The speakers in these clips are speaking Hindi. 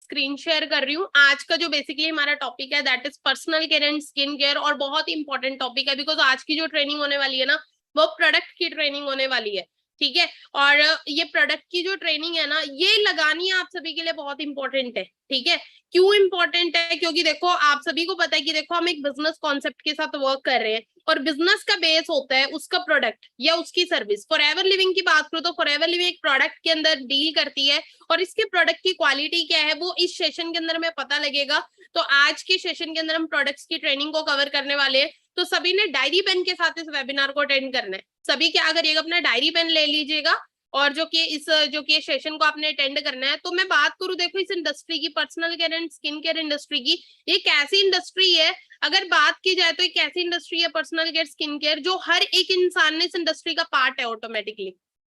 स्क्रीन शेयर कर रही हूँ। आज का जो बेसिकली हमारा टॉपिक है that is personal care and skin care, और बहुत ही इंपॉर्टेंट टॉपिक है बिकॉज आज की जो ट्रेनिंग होने वाली है ना वो प्रोडक्ट की ट्रेनिंग होने वाली है, ठीक है। और ये प्रोडक्ट की जो ट्रेनिंग है ना ये लगानी आप सभी के लिए बहुत इंपॉर्टेंट है, ठीक है। क्यों इंपॉर्टेंट है? क्योंकि देखो आप सभी को पता है कि देखो हम एक बिजनेस कॉन्सेप्ट के साथ वर्क कर रहे हैं और बिजनेस का बेस होता है उसका प्रोडक्ट या उसकी सर्विस। फॉरएवर लिविंग की बात करो तो फॉरएवर लिविंग एक प्रोडक्ट के अंदर डील करती है और इसके प्रोडक्ट की क्वालिटी क्या है वो इस सेशन के अंदर में पता लगेगा। तो आज के सेशन के अंदर हम प्रोडक्ट्स की ट्रेनिंग को कवर करने वाले हैं। तो सभी ने डायरी पेन के साथ इस वेबिनार को अटेंड करना है। सभी क्या करिएगा, अपना डायरी पेन ले लीजिएगा और जो कि सेशन को आपने अटेंड करना है। तो मैं बात करूं देखो इस इंडस्ट्री की, personal care and skin care industry की, ये कैसी इंडस्ट्री है? अगर बात की जाए तो एक ऐसी इंडस्ट्री है पर्सनल केयर स्किन केयर जो हर एक इंसान इस इंडस्ट्री का पार्ट है ऑटोमेटिकली,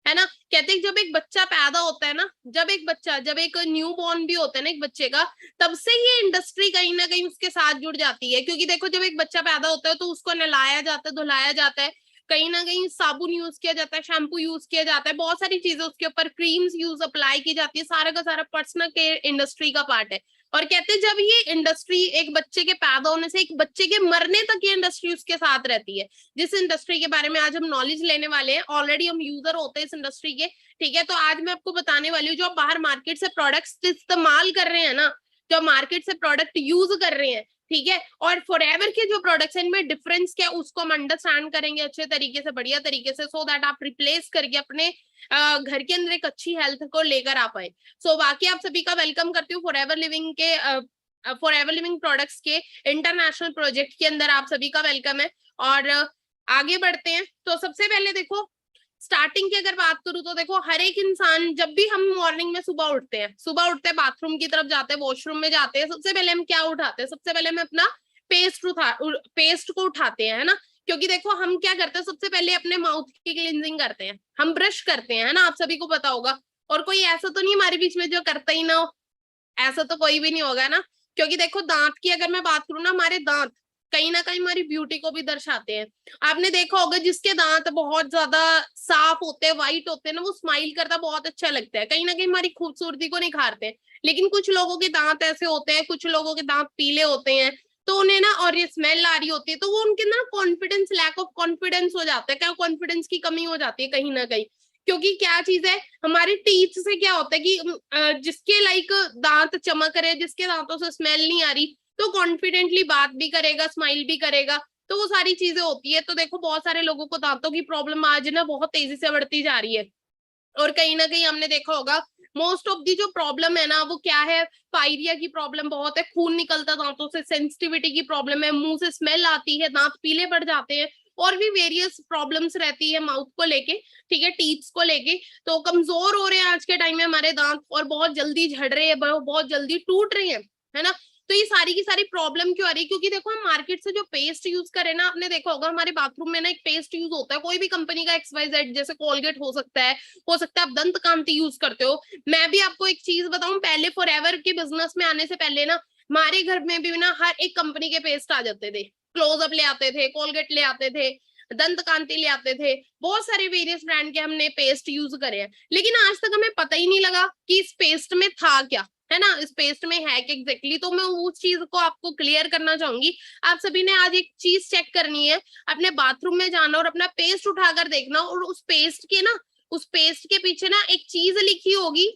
है ना। कहते हैं जब एक बच्चा पैदा होता है ना, जब एक न्यू बॉर्न भी होता है ना एक बच्चे का, तब से ये इंडस्ट्री कहीं ना कहीं उसके साथ जुड़ जाती है। क्योंकि देखो जब एक बच्चा पैदा होता है तो उसको नहलाया जाता है, धुलाया जाता है, कहीं ना कहीं साबुन यूज किया जाता है, शैम्पू यूज किया जाता है, बहुत सारी चीजें उसके ऊपर क्रीम्स यूज अप्लाई की जाती है, सारा का सारा पर्सनल केयर इंडस्ट्री का पार्ट है। और कहते हैं जब ये इंडस्ट्री एक बच्चे के पैदा होने से एक बच्चे के मरने तक ये इंडस्ट्री उसके साथ रहती है। जिस इंडस्ट्री के बारे में आज हम नॉलेज लेने वाले हैं, ऑलरेडी हम यूजर होते हैं इस इंडस्ट्री के, ठीक है। तो आज मैं आपको बताने वाली हूँ जो आप बाहर मार्केट से प्रोडक्ट्स इस्तेमाल कर रहे हैं ना, जो मार्केट से प्रोडक्ट यूज कर रहे हैं, ठीक है, और फॉरएवर के जो प्रोडक्ट्स हैं इनमें डिफरेंस क्या उसको हम अंडरस्टैंड करेंगे अच्छे तरीके से, बढ़िया तरीके से, सो दैट आप रिप्लेस करके अपने घर के अंदर एक अच्छी हेल्थ को लेकर आ पाए। सो बाकी आप सभी का वेलकम करती हूँ फॉरएवर लिविंग के फॉरएवर लिविंग प्रोडक्ट्स के इंटरनेशनल प्रोजेक्ट के अंदर आप सभी का वेलकम है। और आगे बढ़ते हैं। तो सबसे पहले देखो स्टार्टिंग की अगर बात करूं तो देखो हर एक इंसान जब भी हम मॉर्निंग में सुबह उठते हैं बाथरूम की तरफ जाते हैं, वॉशरूम में जाते हैं, सबसे पहले हम क्या उठाते हैं? सबसे पहले हम अपना पेस्ट को उठाते हैं, है ना। क्योंकि देखो हम क्या करते हैं, सबसे पहले अपने माउथ की क्लींजिंग करते हैं, हम ब्रश करते हैं, है ना, आप सभी को पता होगा। और कोई ऐसा तो नहीं हमारे बीच में जो करता ही ना हो, ऐसा तो कोई भी नहीं होगा ना। क्योंकि देखो दांत की अगर मैं बात करूँ ना, हमारे दांत कहीं ना कहीं हमारी ब्यूटी को भी दर्शाते हैं। आपने देखा होगा जिसके दांत बहुत ज्यादा साफ होते हैं, व्हाइट होते हैं ना, वो स्माइल करता बहुत अच्छा लगता है, कहीं ना कहीं हमारी खूबसूरती को निखारते हैं। लेकिन कुछ लोगों के दांत ऐसे होते हैं, कुछ लोगों के दांत पीले होते हैं, तो उन्हें ना, और ये स्मेल आ रही होती है तो वो उनके ना कॉन्फिडेंस, लैक ऑफ कॉन्फिडेंस हो जाता है, क्या कॉन्फिडेंस की कमी हो जाती है कहीं ना कहीं। क्योंकि क्या चीज है, हमारे टीथ से क्या होता है कि जिसके लाइक दांत चमक रहे, जिसके दांतों से स्मेल नहीं आ रही, तो कॉन्फिडेंटली बात भी करेगा, स्माइल भी करेगा, तो वो सारी चीजें होती है। तो देखो बहुत सारे लोगों को दांतों की प्रॉब्लम आज ना बहुत तेजी से बढ़ती जा रही है। और कहीं ना कहीं हमने देखा होगा मोस्ट ऑफ दी जो प्रॉब्लम है ना वो क्या है, पायरिया की प्रॉब्लम बहुत है, खून निकलता दांतों से, सेंसिटिविटी की प्रॉब्लम है, मुंह से स्मेल आती है, दांत पीले पड़ जाते हैं, और भी वेरियस प्रॉब्लम्स रहती है माउथ को लेके, ठीक है, टीथ्स को लेके। तो कमजोर हो रहे हैं आज के टाइम में हमारे दांत और बहुत जल्दी झड़ रहे हैं, बहुत जल्दी टूट रहे हैं, है ना। तो ये सारी की सारी प्रॉब्लम क्यों आ रही है? क्योंकि देखो हम मार्केट से जो पेस्ट यूज करें ना, आपने देखा होगा हमारे बाथरूम में ना एक पेस्ट यूज होता है, कोई भी कंपनी का XYZ, जैसे कोलगेट हो सकता है, आप दंत कांति यूज करते हो। मैं भी आपको एक चीज बताऊं, पहले फॉरएवर के बिजनेस में आने से पहले ना हमारे घर में भी ना हर एक कंपनी के पेस्ट आ जाते थे, क्लोजअप ले आते थे, कोलगेट ले आते थे, दंत कांति ले आते थे, बहुत सारे वेरियस ब्रांड के हमने पेस्ट यूज करे हैं। लेकिन आज तक हमें पता ही नहीं लगा कि इस पेस्ट में था क्या, है ना, इस पेस्ट में है कि एग्जैक्टली। तो मैं उस चीज को आपको क्लियर करना चाहूंगी। आप सभी ने आज एक चीज चेक करनी है, अपने बाथरूम में जाना और अपना पेस्ट उठाकर देखना, और उस पेस्ट के पीछे ना एक चीज लिखी होगी,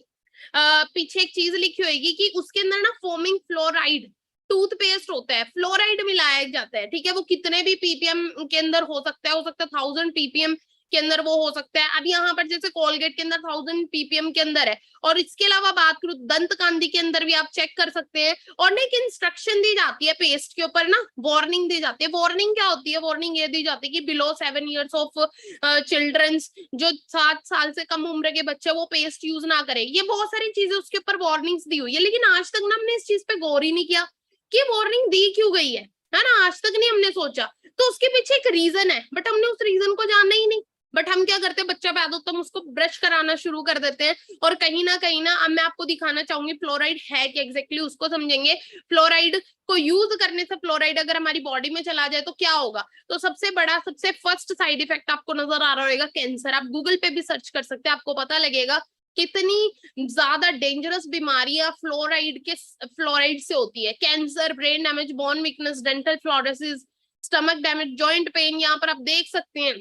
पीछे एक चीज लिखी होगी कि उसके अंदर ना फोमिंग फ्लोराइड टूथपेस्ट होता है, फ्लोराइड मिलाया जाता है, ठीक है। वो कितने भी पीपीएम के अंदर हो सकता है 1000 पीपीएम के अंदर वो हो सकता है। अब यहाँ पर जैसे कोलगेट के अंदर 1000 पीपीएम के अंदर है, और इसके अलावा बात करूं दंत कांति के अंदर भी आप चेक कर सकते हैं। और ना एक इंस्ट्रक्शन दी जाती है पेस्ट के ऊपर ना, वार्निंग दी जाती है। वार्निंग क्या होती है? वार्निंग ये दी जाती है कि बिलो 7 years ऑफ चिल्ड्रंस, जो 7 साल से कम उम्र के बच्चे, वो पेस्ट यूज ना करें। ये बहुत सारी चीजें उसके ऊपर वार्निंग्स दी हुई है, लेकिन आज तक ना हमने इस चीज पे गौर ही नहीं किया कि वार्निंग दी क्यों गई है ना, आज तक नहीं हमने सोचा। तो उसके पीछे एक रीजन है, बट हमने उस रीजन को जानना ही नहीं। बट हम क्या करते हैं, बच्चा पैदा होता है हम उसको ब्रश कराना शुरू कर देते हैं, और कहीं ना अब मैं आपको दिखाना चाहूंगी फ्लोराइड है कि एग्जैक्टली उसको समझेंगे। फ्लोराइड को यूज करने से, फ्लोराइड अगर हमारी बॉडी में चला जाए तो क्या होगा? तो सबसे फर्स्ट साइड इफेक्ट आपको नजर आ रहा होगा कैंसर। आप गूगल पे भी सर्च कर सकते हैं, आपको पता लगेगा कितनी ज्यादा डेंजरस बीमारियां फ्लोराइड से होती है। Cancer, brain damage, bone weakness, dental fluorosis, stomach damage, joint pain, यहाँ पर आप देख सकते हैं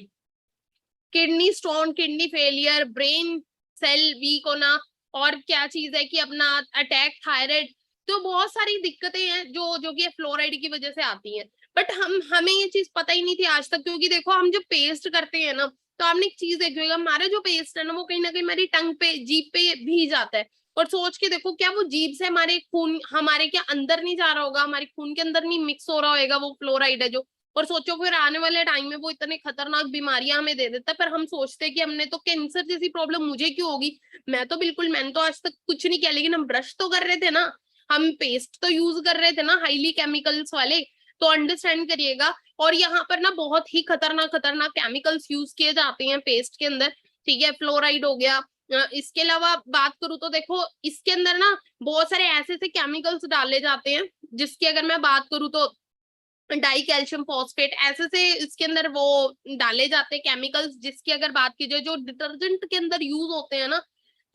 kidney stone, kidney failure, brain cell weak होना, और क्या चीज है कि अपना अटैक, थायराइड। तो बहुत सारी दिक्कतें हैं जो कि फ्लोराइड की वजह से आती हैं। बट हमें ये चीज पता ही नहीं थी आज तक, क्योंकि देखो हम जब पेस्ट करते हैं ना, तो आपने एक चीज देखी होगी, हमारा जो पेस्ट है ना वो कहीं ना कहीं हमारी टंग पे, जीभ पे भी जाता है। और सोच के देखो, क्या वो जीभ से हमारे खून, हमारे क्या अंदर नहीं जा रहा होगा, हमारे खून के अंदर नहीं मिक्स हो रहा होगा वो फ्लोराइड है जो। और सोचो फिर आने वाले टाइम में वो इतने खतरनाक बीमारियां हमें दे देता है, पर हम सोचते हैं कि हमने तो कैंसर जैसी प्रॉब्लम मुझे क्यों होगी। मैंने तो आज तक कुछ नहीं किया, लेकिन हम ब्रश तो कर रहे थे ना, हम पेस्ट तो यूज कर रहे थे ना हाईली केमिकल्स वाले। तो अंडरस्टैंड करिएगा। और यहाँ पर ना बहुत ही खतरनाक खतरनाक केमिकल्स यूज किए जाते हैं पेस्ट के अंदर, ठीक है, फ्लोराइड हो गया। इसके अलावा बात करूं तो देखो इसके अंदर ना बहुत सारे ऐसे ऐसे केमिकल्स डाले जाते हैं, जिसकी अगर मैं बात करूं तो डाई कैल्शियम फॉस्फेट, ऐसे से इसके अंदर वो डाले जाते हैं केमिकल्स, जिसकी अगर बात की जाए जो डिटर्जेंट के अंदर यूज होते हैं ना,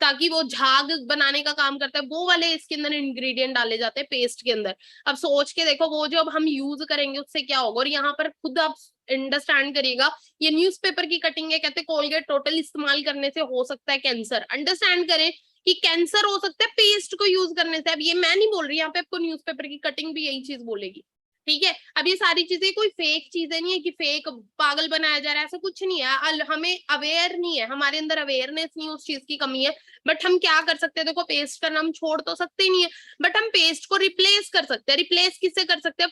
ताकि वो झाग बनाने का काम करता है, वो वाले इसके अंदर इंग्रेडिएंट डाले जाते हैं पेस्ट के अंदर। अब सोच के देखो वो जो अब हम यूज करेंगे उससे क्या होगा। और यहाँ पर खुद आप अंडरस्टैंड करिएगा, ये न्यूज़पेपर की कटिंग है, कहते कोलगेट टोटल इस्तेमाल करने से हो सकता है कैंसर। अंडरस्टैंड करें कि कैंसर हो सकता है पेस्ट को यूज करने से। अब ये मैं नहीं बोल रही, यहाँ पे आपको न्यूज़पेपर की कटिंग भी यही चीज बोलेगी, ठीक है। अब ये सारी चीजें कोई फेक चीजें नहीं है कि फेक पागल बनाया जा रहा है, ऐसा कुछ नहीं है। हमें अवेयर नहीं है, हमारे अंदर अवेयरनेस नहीं है, उस चीज की कमी है। बट हम क्या कर सकते हैं, देखो पेस्ट करना हम छोड़ तो सकते ही नहीं है, बट हम पेस्ट को रिप्लेस कर सकते हैं। रिप्लेस किससे कर सकते हैं?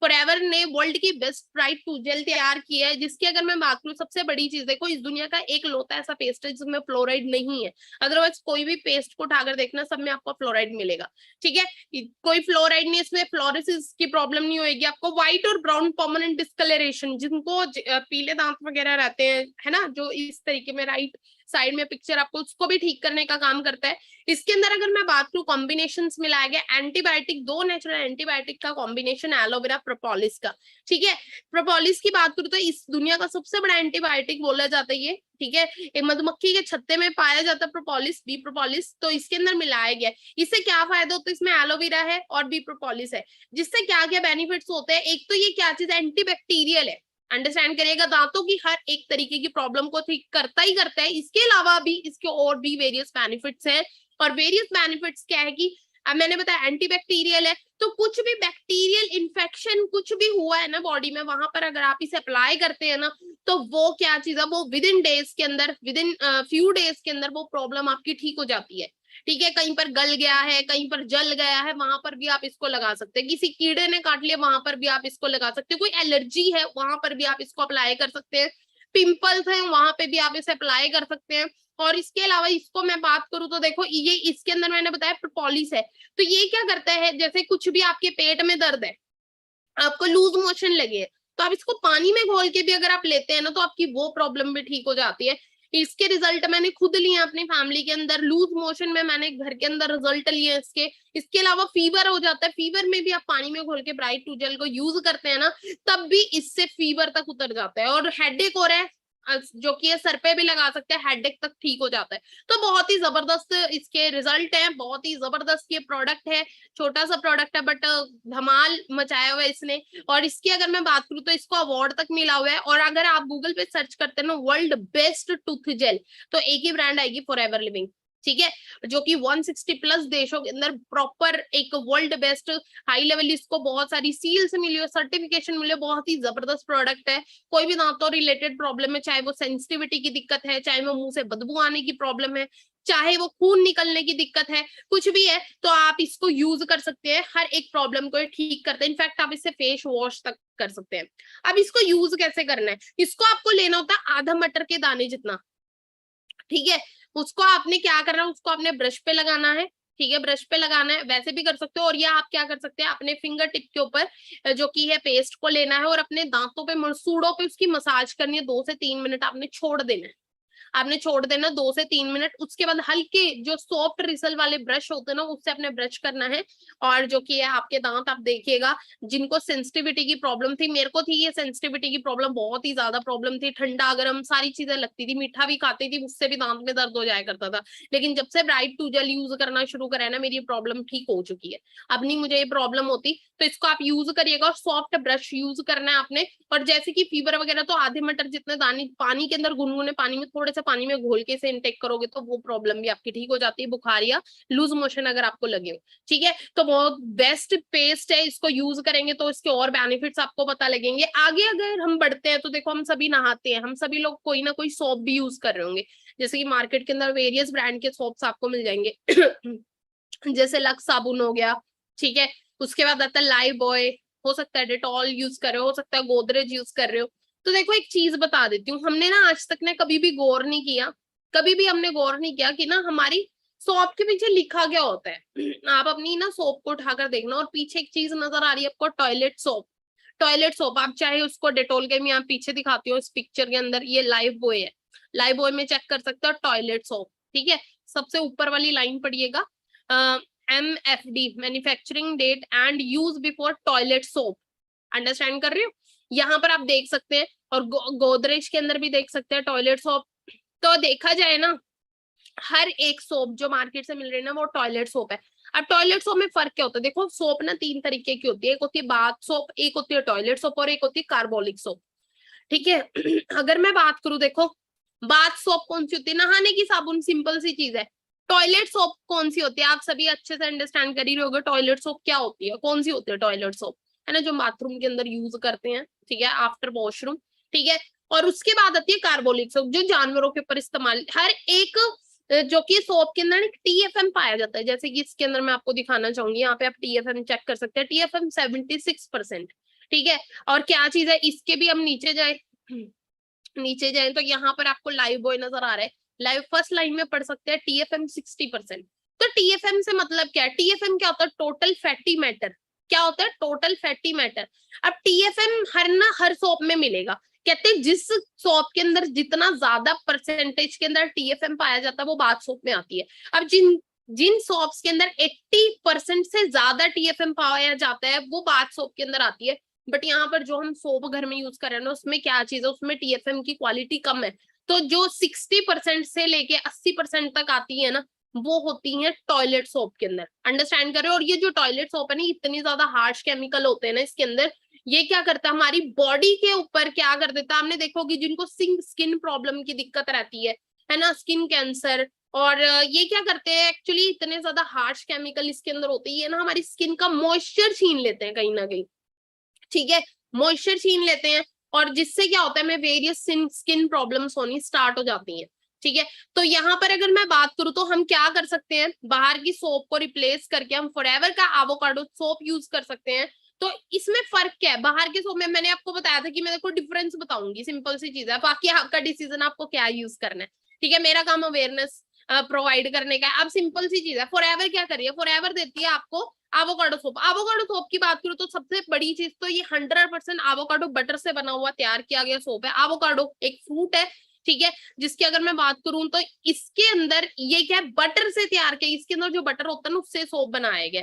फॉरएवर ने वर्ल्ड की बेस्ट ब्राइट टू जेल तैयार की है, जिसकी अगर मैं बात करूं सबसे बड़ी चीज, देखो इस दुनिया का एक लौता ऐसा पेस्ट है जिसमें फ्लोराइड नहीं है। अदरवाइज कोई भी पेस्ट को उठाकर देखना, सब में आपको फ्लोराइड मिलेगा, ठीक है। कोई फ्लोराइड नहीं, इसमें फ्लोरोसिस की प्रॉब्लम नहीं होगी आपको। व्हाइट और ब्राउन परमानेंट डिस्कलरेशन, जिनको पीले दांत वगैरह रहते हैं, है ना, जो इस तरीके में राइट साइड में पिक्चर आपको, उसको भी ठीक करने का काम करता है। इसके अंदर अगर मैं बात करूं कॉम्बिनेशन मिलाया गया एंटीबायोटिक, 2 नेचुरल एंटीबायोटिक का कॉम्बिनेशन, एलोवेरा प्रोपोलिस का, ठीक है। प्रोपोलिस की बात करूं तो इस दुनिया का सबसे बड़ा एंटीबायोटिक बोला जाता है ये, ठीक है। एक मधुमक्खी के छत्ते में पाया जाता है प्रोपोलिस, बी प्रोपोलिस, तो इसके अंदर मिलाया गया। इससे क्या फायदा होता है? इसमें एलोवेरा है और बी प्रोपोलिस है, जिससे क्या क्या बेनिफिट्स होते हैं। एक तो ये क्या चीज है, एंटीबैक्टीरियल है, अंडरस्टैंड करिएगा, दांतों की हर एक तरीके की प्रॉब्लम को ठीक करता ही करता है। इसके अलावा भी इसके और भी वेरियस बेनिफिट्स हैं। और वेरियस बेनिफिट्स क्या है कि अब मैंने बताया एंटीबैक्टीरियल है, तो कुछ भी बैक्टीरियल इन्फेक्शन कुछ भी हुआ है ना बॉडी में, वहां पर अगर आप इसे अप्लाई करते हैं ना, तो वो क्या चीज है, वो विद इन डेज के अंदर, विद इन फ्यू डेज के अंदर वो प्रॉब्लम आपकी ठीक हो जाती है, ठीक है। कहीं पर गल गया है, कहीं पर जल गया है, वहां पर भी आप इसको लगा सकते हैं। किसी कीड़े ने काट लिया, वहां पर भी आप इसको लगा सकते हैं। कोई एलर्जी है, वहां पर भी आप इसको अप्लाई कर सकते हैं। पिंपल्स हैं, वहां पे भी आप इसे अप्लाई कर सकते हैं। और इसके अलावा इसको मैं बात करूं तो देखो ये इसके अंदर मैंने बताया प्रोपोलिस है, तो ये क्या करता है, जैसे कुछ भी आपके पेट में दर्द है, आपको लूज मोशन लगे, तो आप इसको पानी में घोल के भी अगर आप लेते हैं ना, तो आपकी वो प्रॉब्लम भी ठीक हो जाती है। इसके रिजल्ट मैंने खुद लिए अपनी फैमिली के अंदर, लूज मोशन में मैंने घर के अंदर रिजल्ट लिए इसके। इसके अलावा फीवर हो जाता है, फीवर में भी आप पानी में घोल के ब्राइट टू जेल को यूज करते हैं ना, तब भी इससे फीवर तक उतर जाता है। और हेडेक हो रहा है, जो कि सर पे भी लगा सकते हैं, हेडेक तक ठीक हो जाता है। तो बहुत ही जबरदस्त इसके रिजल्ट है, बहुत ही जबरदस्त ये प्रोडक्ट है। छोटा सा प्रोडक्ट है बट धमाल मचाया हुआ है इसने। और इसकी अगर मैं बात करूं तो इसको अवार्ड तक मिला हुआ है। और अगर आप गूगल पे सर्च करते हैं ना वर्ल्ड बेस्ट टूथ जेल, तो एक ही ब्रांड आएगी, फॉरएवर लिविंग, ठीक है, जो कि 160 प्लस देशों के अंदर प्रॉपर एक वर्ल्ड बेस्ट हाई लेवल, इसको बहुत सारी सील्स मिली है, सर्टिफिकेशन मिले, बहुत ही जबरदस्त प्रोडक्ट है। कोई भी दांतों रिलेटेड प्रॉब्लम है, चाहे वो सेंसिटिविटी की दिक्कत है, चाहे वो मुंह से बदबू आने की प्रॉब्लम है, चाहे वो खून निकलने की दिक्कत है, कुछ भी है, तो आप इसको यूज कर सकते हैं। हर एक प्रॉब्लम को ठीक करते हैं। इनफैक्ट आप इससे फेस वॉश तक कर सकते हैं। अब इसको यूज कैसे करना है, इसको आपको लेना होता है आधा मटर के दाने जितना, ठीक है। उसको आपने क्या करना है, उसको आपने ब्रश पे लगाना है, ठीक है, ब्रश पे लगाना है, वैसे भी कर सकते हो। और या आप क्या कर सकते हैं, अपने फिंगर टिप के ऊपर जो की है पेस्ट को लेना है और अपने दांतों पे, मसूड़ों पे उसकी मसाज करनी है, 2 से 3 मिनट आपने छोड़ देना है। आपने छोड़ देना 2 से 3 मिनट। उसके बाद हल्के जो सॉफ्ट रिसल वाले ब्रश होते हैं ना, उससे आपने ब्रश करना है। और जो कि है आपके दांत, आप देखिएगा जिनको सेंसिटिविटी की प्रॉब्लम थी, मेरे को थी ये सेंसिटिविटी की प्रॉब्लम, बहुत ही ज्यादा प्रॉब्लम थी, ठंडा गर्म सारी चीजें लगती थी, मीठा भी खाती थी, उससे भी दांत में दर्द हो जाया करता था। लेकिन जब से ब्राइट टू जेल यूज करना शुरू करा है ना, मेरी प्रॉब्लम ठीक हो चुकी है, अब नहीं मुझे ये प्रॉब्लम होती। तो इसको आप यूज करिएगा, और सॉफ्ट ब्रश यूज करना है आपने। और जैसे कि फीवर वगैरह, तो आधे मटर जितने दाने पानी के अंदर, गुनगुने पानी में, थोड़े से पानी में घोल के इसे इनटेक करोगे तो वो प्रॉब्लम भी आपकी ठीक हो जाती है, बुखार या लूज मोशन अगर आपको लगे हो। ठीक है, तो बहुत बेस्ट पेस्ट है, इसको यूज करेंगे तो इसके और बेनिफिट्स आपको पता लगेंगे। आगे अगर हम बढ़ते हैं तो देखो, हम सभी नहाते हैं, हम सभी लोग कोई ना कोई सोप भी यूज कर रहे होंगे। जैसे कि मार्केट के अंदर वेरियस ब्रांड के सोप्स आपको मिल जाएंगे जैसे लक्स साबुन हो गया, ठीक है, उसके बाद आता है लाइफ बॉय, हो सकता है डेटॉल यूज कर रहे हो सकता है गोदरेज यूज कर रहे हो। तो देखो एक चीज बता देती हूँ, हमने ना आज तक ने कभी भी गौर नहीं किया, कभी भी हमने गौर नहीं किया कि ना हमारी सोप के पीछे लिखा क्या होता है। आप अपनी ना सोप को उठाकर देखना, और पीछे एक चीज नजर आ रही है आपको, टॉयलेट सोप। टॉयलेट सोप, आप चाहे उसको डेटोल के, मैं यहाँ पीछे दिखाती हूँ इस पिक्चर के अंदर, ये लाइफ बॉय है, लाइफ बॉय में चेक कर सकते हो टॉयलेट सोप। ठीक है, सबसे ऊपर वाली लाइन पढ़िएगा, MFD, manufacturing date and use before toilet soap. Understand कर रहे हो, यहाँ पर आप देख सकते हैं। और गोदरेज के अंदर भी देख सकते हैं टॉयलेट सोप। तो देखा जाए ना, हर एक सोप जो मार्केट से मिल रही है ना, वो टॉयलेट सोप है। अब टॉयलेट सोप में फर्क क्या होता है, देखो सोप ना 3 तरीके की होती है, एक होती है बाथ सोप, एक होती है टॉयलेट सोप, और एक होती है कार्बोलिक सोप। ठीक है अगर मैं बात करूं, देखो बाथ सोप कौन सी होती है, नहाने की साबुन, सिंपल सी चीज है। टॉयलेट सोप कौन सी होती है, आप सभी अच्छे से अंडरस्टैंड कर ही रहे होगे, टॉयलेट सोप क्या होती है, कौन सी होती है टॉयलेट सोप, है ना, जो बाथरूम के अंदर यूज करते हैं, ठीक है, आफ्टर वॉशरूम। ठीक है, और उसके बाद आती है कार्बोलिक सोप, जो जानवरों के ऊपर इस्तेमाल, हर एक जो कि सोप के अंदर TFM पाया जाता है। जैसे कि इसके अंदर मैं आपको दिखाना चाहूंगी, यहाँ पे आप TFM चेक कर सकते हैं, TFM 76%। ठीक है, और क्या चीज है, इसके भी हम नीचे जाए, नीचे जाए तो यहाँ पर आपको लाइव बॉय नजर आ रहा है, लाइव फर्स्ट लाइन में पढ़ सकते हैं TFM 60%। तो TFM से मतलब क्या है, TFM क्या होता है, टोटल फैटी मैटर। क्या होता है, टोटल फैटी मैटर। अब TFM हर सोप में मिलेगा। कहते हैं जिस सोप के अंदर जितना ज्यादा परसेंटेज के अंदर TFM पाया जाता है, वो बाथ सोप में आती है। अब जिन जिन सोप्स के अंदर 80% से ज्यादा TFM पाया जाता है, वो बाथ सोप के अंदर आती है। बट यहाँ पर जो हम सोप घर में यूज कर रहे हैं ना, उसमें क्या चीज है, उसमें TFM की क्वालिटी कम है। तो जो 60% से लेके 80% तक आती है ना, वो होती है टॉयलेट सोप के अंदर। अंडरस्टैंड करें, और ये जो टॉयलेट सोप है ना, इतनी ज्यादा हार्श केमिकल होते हैं ना इसके अंदर, ये क्या करता है, हमारी बॉडी के ऊपर क्या कर देता है, हमने देखो कि जिनको स्किन प्रॉब्लम की दिक्कत रहती है ना, स्किन कैंसर, और ये क्या करते हैं एक्चुअली, इतने ज्यादा हार्श केमिकल इसके अंदर होते हैं, ये ना हमारी स्किन का मॉइस्चर छीन लेते हैं कहीं ना कहीं। ठीक है, मॉइस्चर छीन लेते हैं, और जिससे क्या होता है, हमें वेरियस स्किन प्रॉब्लम्स होनी स्टार्ट हो जाती हैं। ठीक है, तो यहाँ पर अगर मैं बात करूं तो हम क्या कर सकते हैं, बाहर की सोप को रिप्लेस करके हम फॉरएवर का एवोकाडो सोप यूज कर सकते हैं। तो इसमें फर्क क्या है, बाहर के सोप में मैंने आपको बताया था कि मैं देखो डिफरेंस बताऊंगी, सिंपल सी चीज है, बाकी आपका डिसीजन आपको क्या यूज करना है। ठीक है, मेरा काम अवेयरनेस प्रोवाइड करने का है। अब सिंपल सी चीज है, फॉरएवर क्या करिए, फॉरएवर देती है आपको एवोकाडो सोप। एवोकाडो सोप की बात करूं तो सबसे बड़ी चीज तो ये 100% एवोकाडो बटर से बना हुआ तैयार किया गया सोप है। एवोकाडो एक फ्रूट है, ठीक है, जिसकी अगर मैं बात करूं तो इसके अंदर ये क्या है, बटर से तैयार किया, इसके अंदर जो बटर होता है ना, उससे सोप बनाया गया।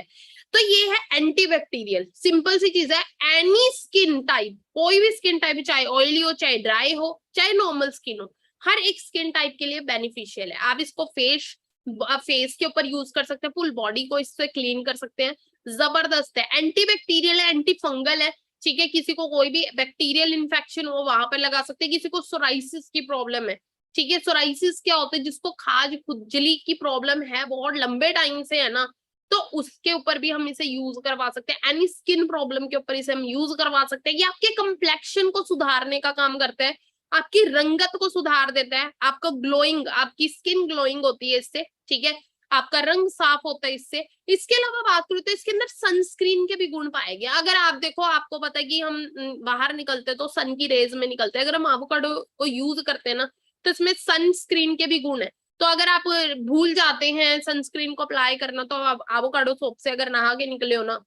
तो ये है एंटीबैक्टीरियल, सिंपल सी चीज है। एनी स्किन टाइप, कोई भी स्किन टाइप, चाहे ऑयली हो, चाहे ड्राई हो, चाहे नॉर्मल स्किन हो, हर एक स्किन टाइप के लिए बेनिफिशियल है। आप इसको फेस के ऊपर यूज कर सकते हैं, फुल बॉडी को इससे क्लीन कर सकते हैं। जबरदस्त है, एंटीबैक्टीरियल है, एंटी फंगल है। ठीक है, किसी को कोई भी बैक्टीरियल इन्फेक्शन हो वहां पर लगा सकते हैं, किसी को सोराइसिस की प्रॉब्लम है। ठीक है, सोराइसिस क्या होता है, जिसको खाज खुजली की प्रॉब्लम है बहुत लंबे टाइम से, है ना, तो उसके ऊपर भी हम इसे यूज करवा सकते हैं। एनी स्किन प्रॉब्लम के ऊपर इसे हम यूज करवा सकते हैं। ये आपके कंप्लेक्शन को सुधारने का काम करता है, आपकी रंगत को सुधार देता है, आपको ग्लोइंग, आपकी स्किन ग्लोइंग होती है इससे। ठीक है, आपका रंग साफ होता है इससे। इसके अलावा बात करूं तो इसके अंदर सनस्क्रीन के भी गुण पाए गए। अगर आप देखो, आपको पता है कि हम बाहर निकलते हैं तो सन की रेज में निकलते हैं, अगर हम एवोकाडो को यूज करते हैं ना, तो इसमें सनस्क्रीन के भी गुण है। तो अगर आप भूल जाते हैं सनस्क्रीन को अप्लाई करना, तो आप एवोकाडो सोप से अगर नहा के निकले हो ना,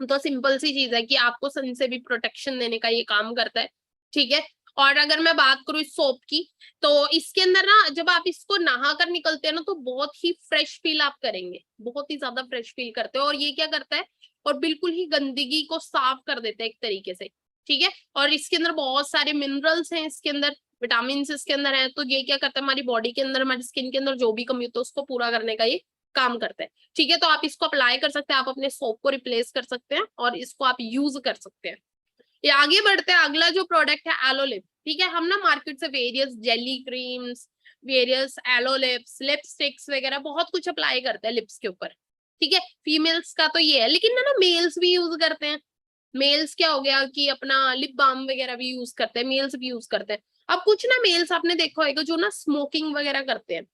तो सिंपल सी चीज है कि आपको सन से भी प्रोटेक्शन देने का ये काम करता है। ठीक है, और अगर मैं बात करूँ इस सोप की, तो इसके अंदर ना जब आप इसको नहा कर निकलते हैं ना तो बहुत ही फ्रेश फील आप करेंगे, बहुत ही ज्यादा फ्रेश फील करते हो। और ये क्या करता है, और बिल्कुल ही गंदगी को साफ कर देता है एक तरीके से, ठीक है। और इसके अंदर बहुत सारे मिनरल्स हैं, इसके अंदर विटामिन इसके अंदर है, तो ये क्या करता है हमारी बॉडी के अंदर, हमारी स्किन के अंदर जो भी कमी होती है उसको पूरा करने का ये काम करता है, ठीक है। तो आप इसको अप्लाई कर सकते हैं, आप अपने सोप को रिप्लेस कर सकते हैं और इसको आप यूज कर सकते हैं। ये आगे बढ़ते हैं, अगला जो प्रोडक्ट है एलो लिप, ठीक है। हम ना मार्केट से various jelly creams, various aloe lips, lipsticks वगैरह बहुत कुछ अप्लाई करते हैं लिप्स के ऊपर, ठीक है। फीमेल्स का तो ये है, लेकिन ना मेल्स भी यूज करते हैं। मेल्स क्या हो गया कि अपना लिप बाम वगैरह भी यूज करते हैं, मेल्स भी यूज करते हैं। अब कुछ ना मेल्स आपने देखा होगा जो ना स्मोकिंग वगैरह करते हैं,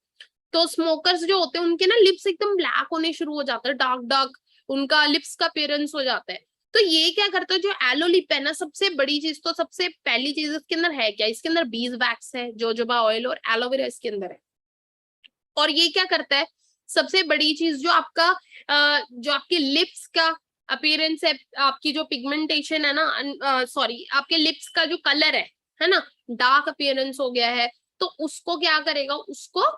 तो स्मोकर्स जो होते हैं उनके ना लिप्स एकदम ब्लैक होने शुरू हो जाते हैं, डार्क डार्क उनका लिप्स का अपीयरेंस हो जाता है। तो ये क्या करता है, जो एलो लिप है ना, सबसे बड़ी चीज, तो सबसे पहली चीज इसके अंदर है क्या, इसके अंदर बीज वैक्स है, जोजोबा ऑयल और एलोवेरा इसके अंदर है। और ये क्या करता है, सबसे बड़ी चीज जो आपका जो आपके लिप्स का अपीयरेंस है, आपकी जो पिगमेंटेशन है ना, सॉरी आपके लिप्स का जो कलर है ना, डार्क अपीयरेंस हो गया है, तो उसको क्या करेगा, उसको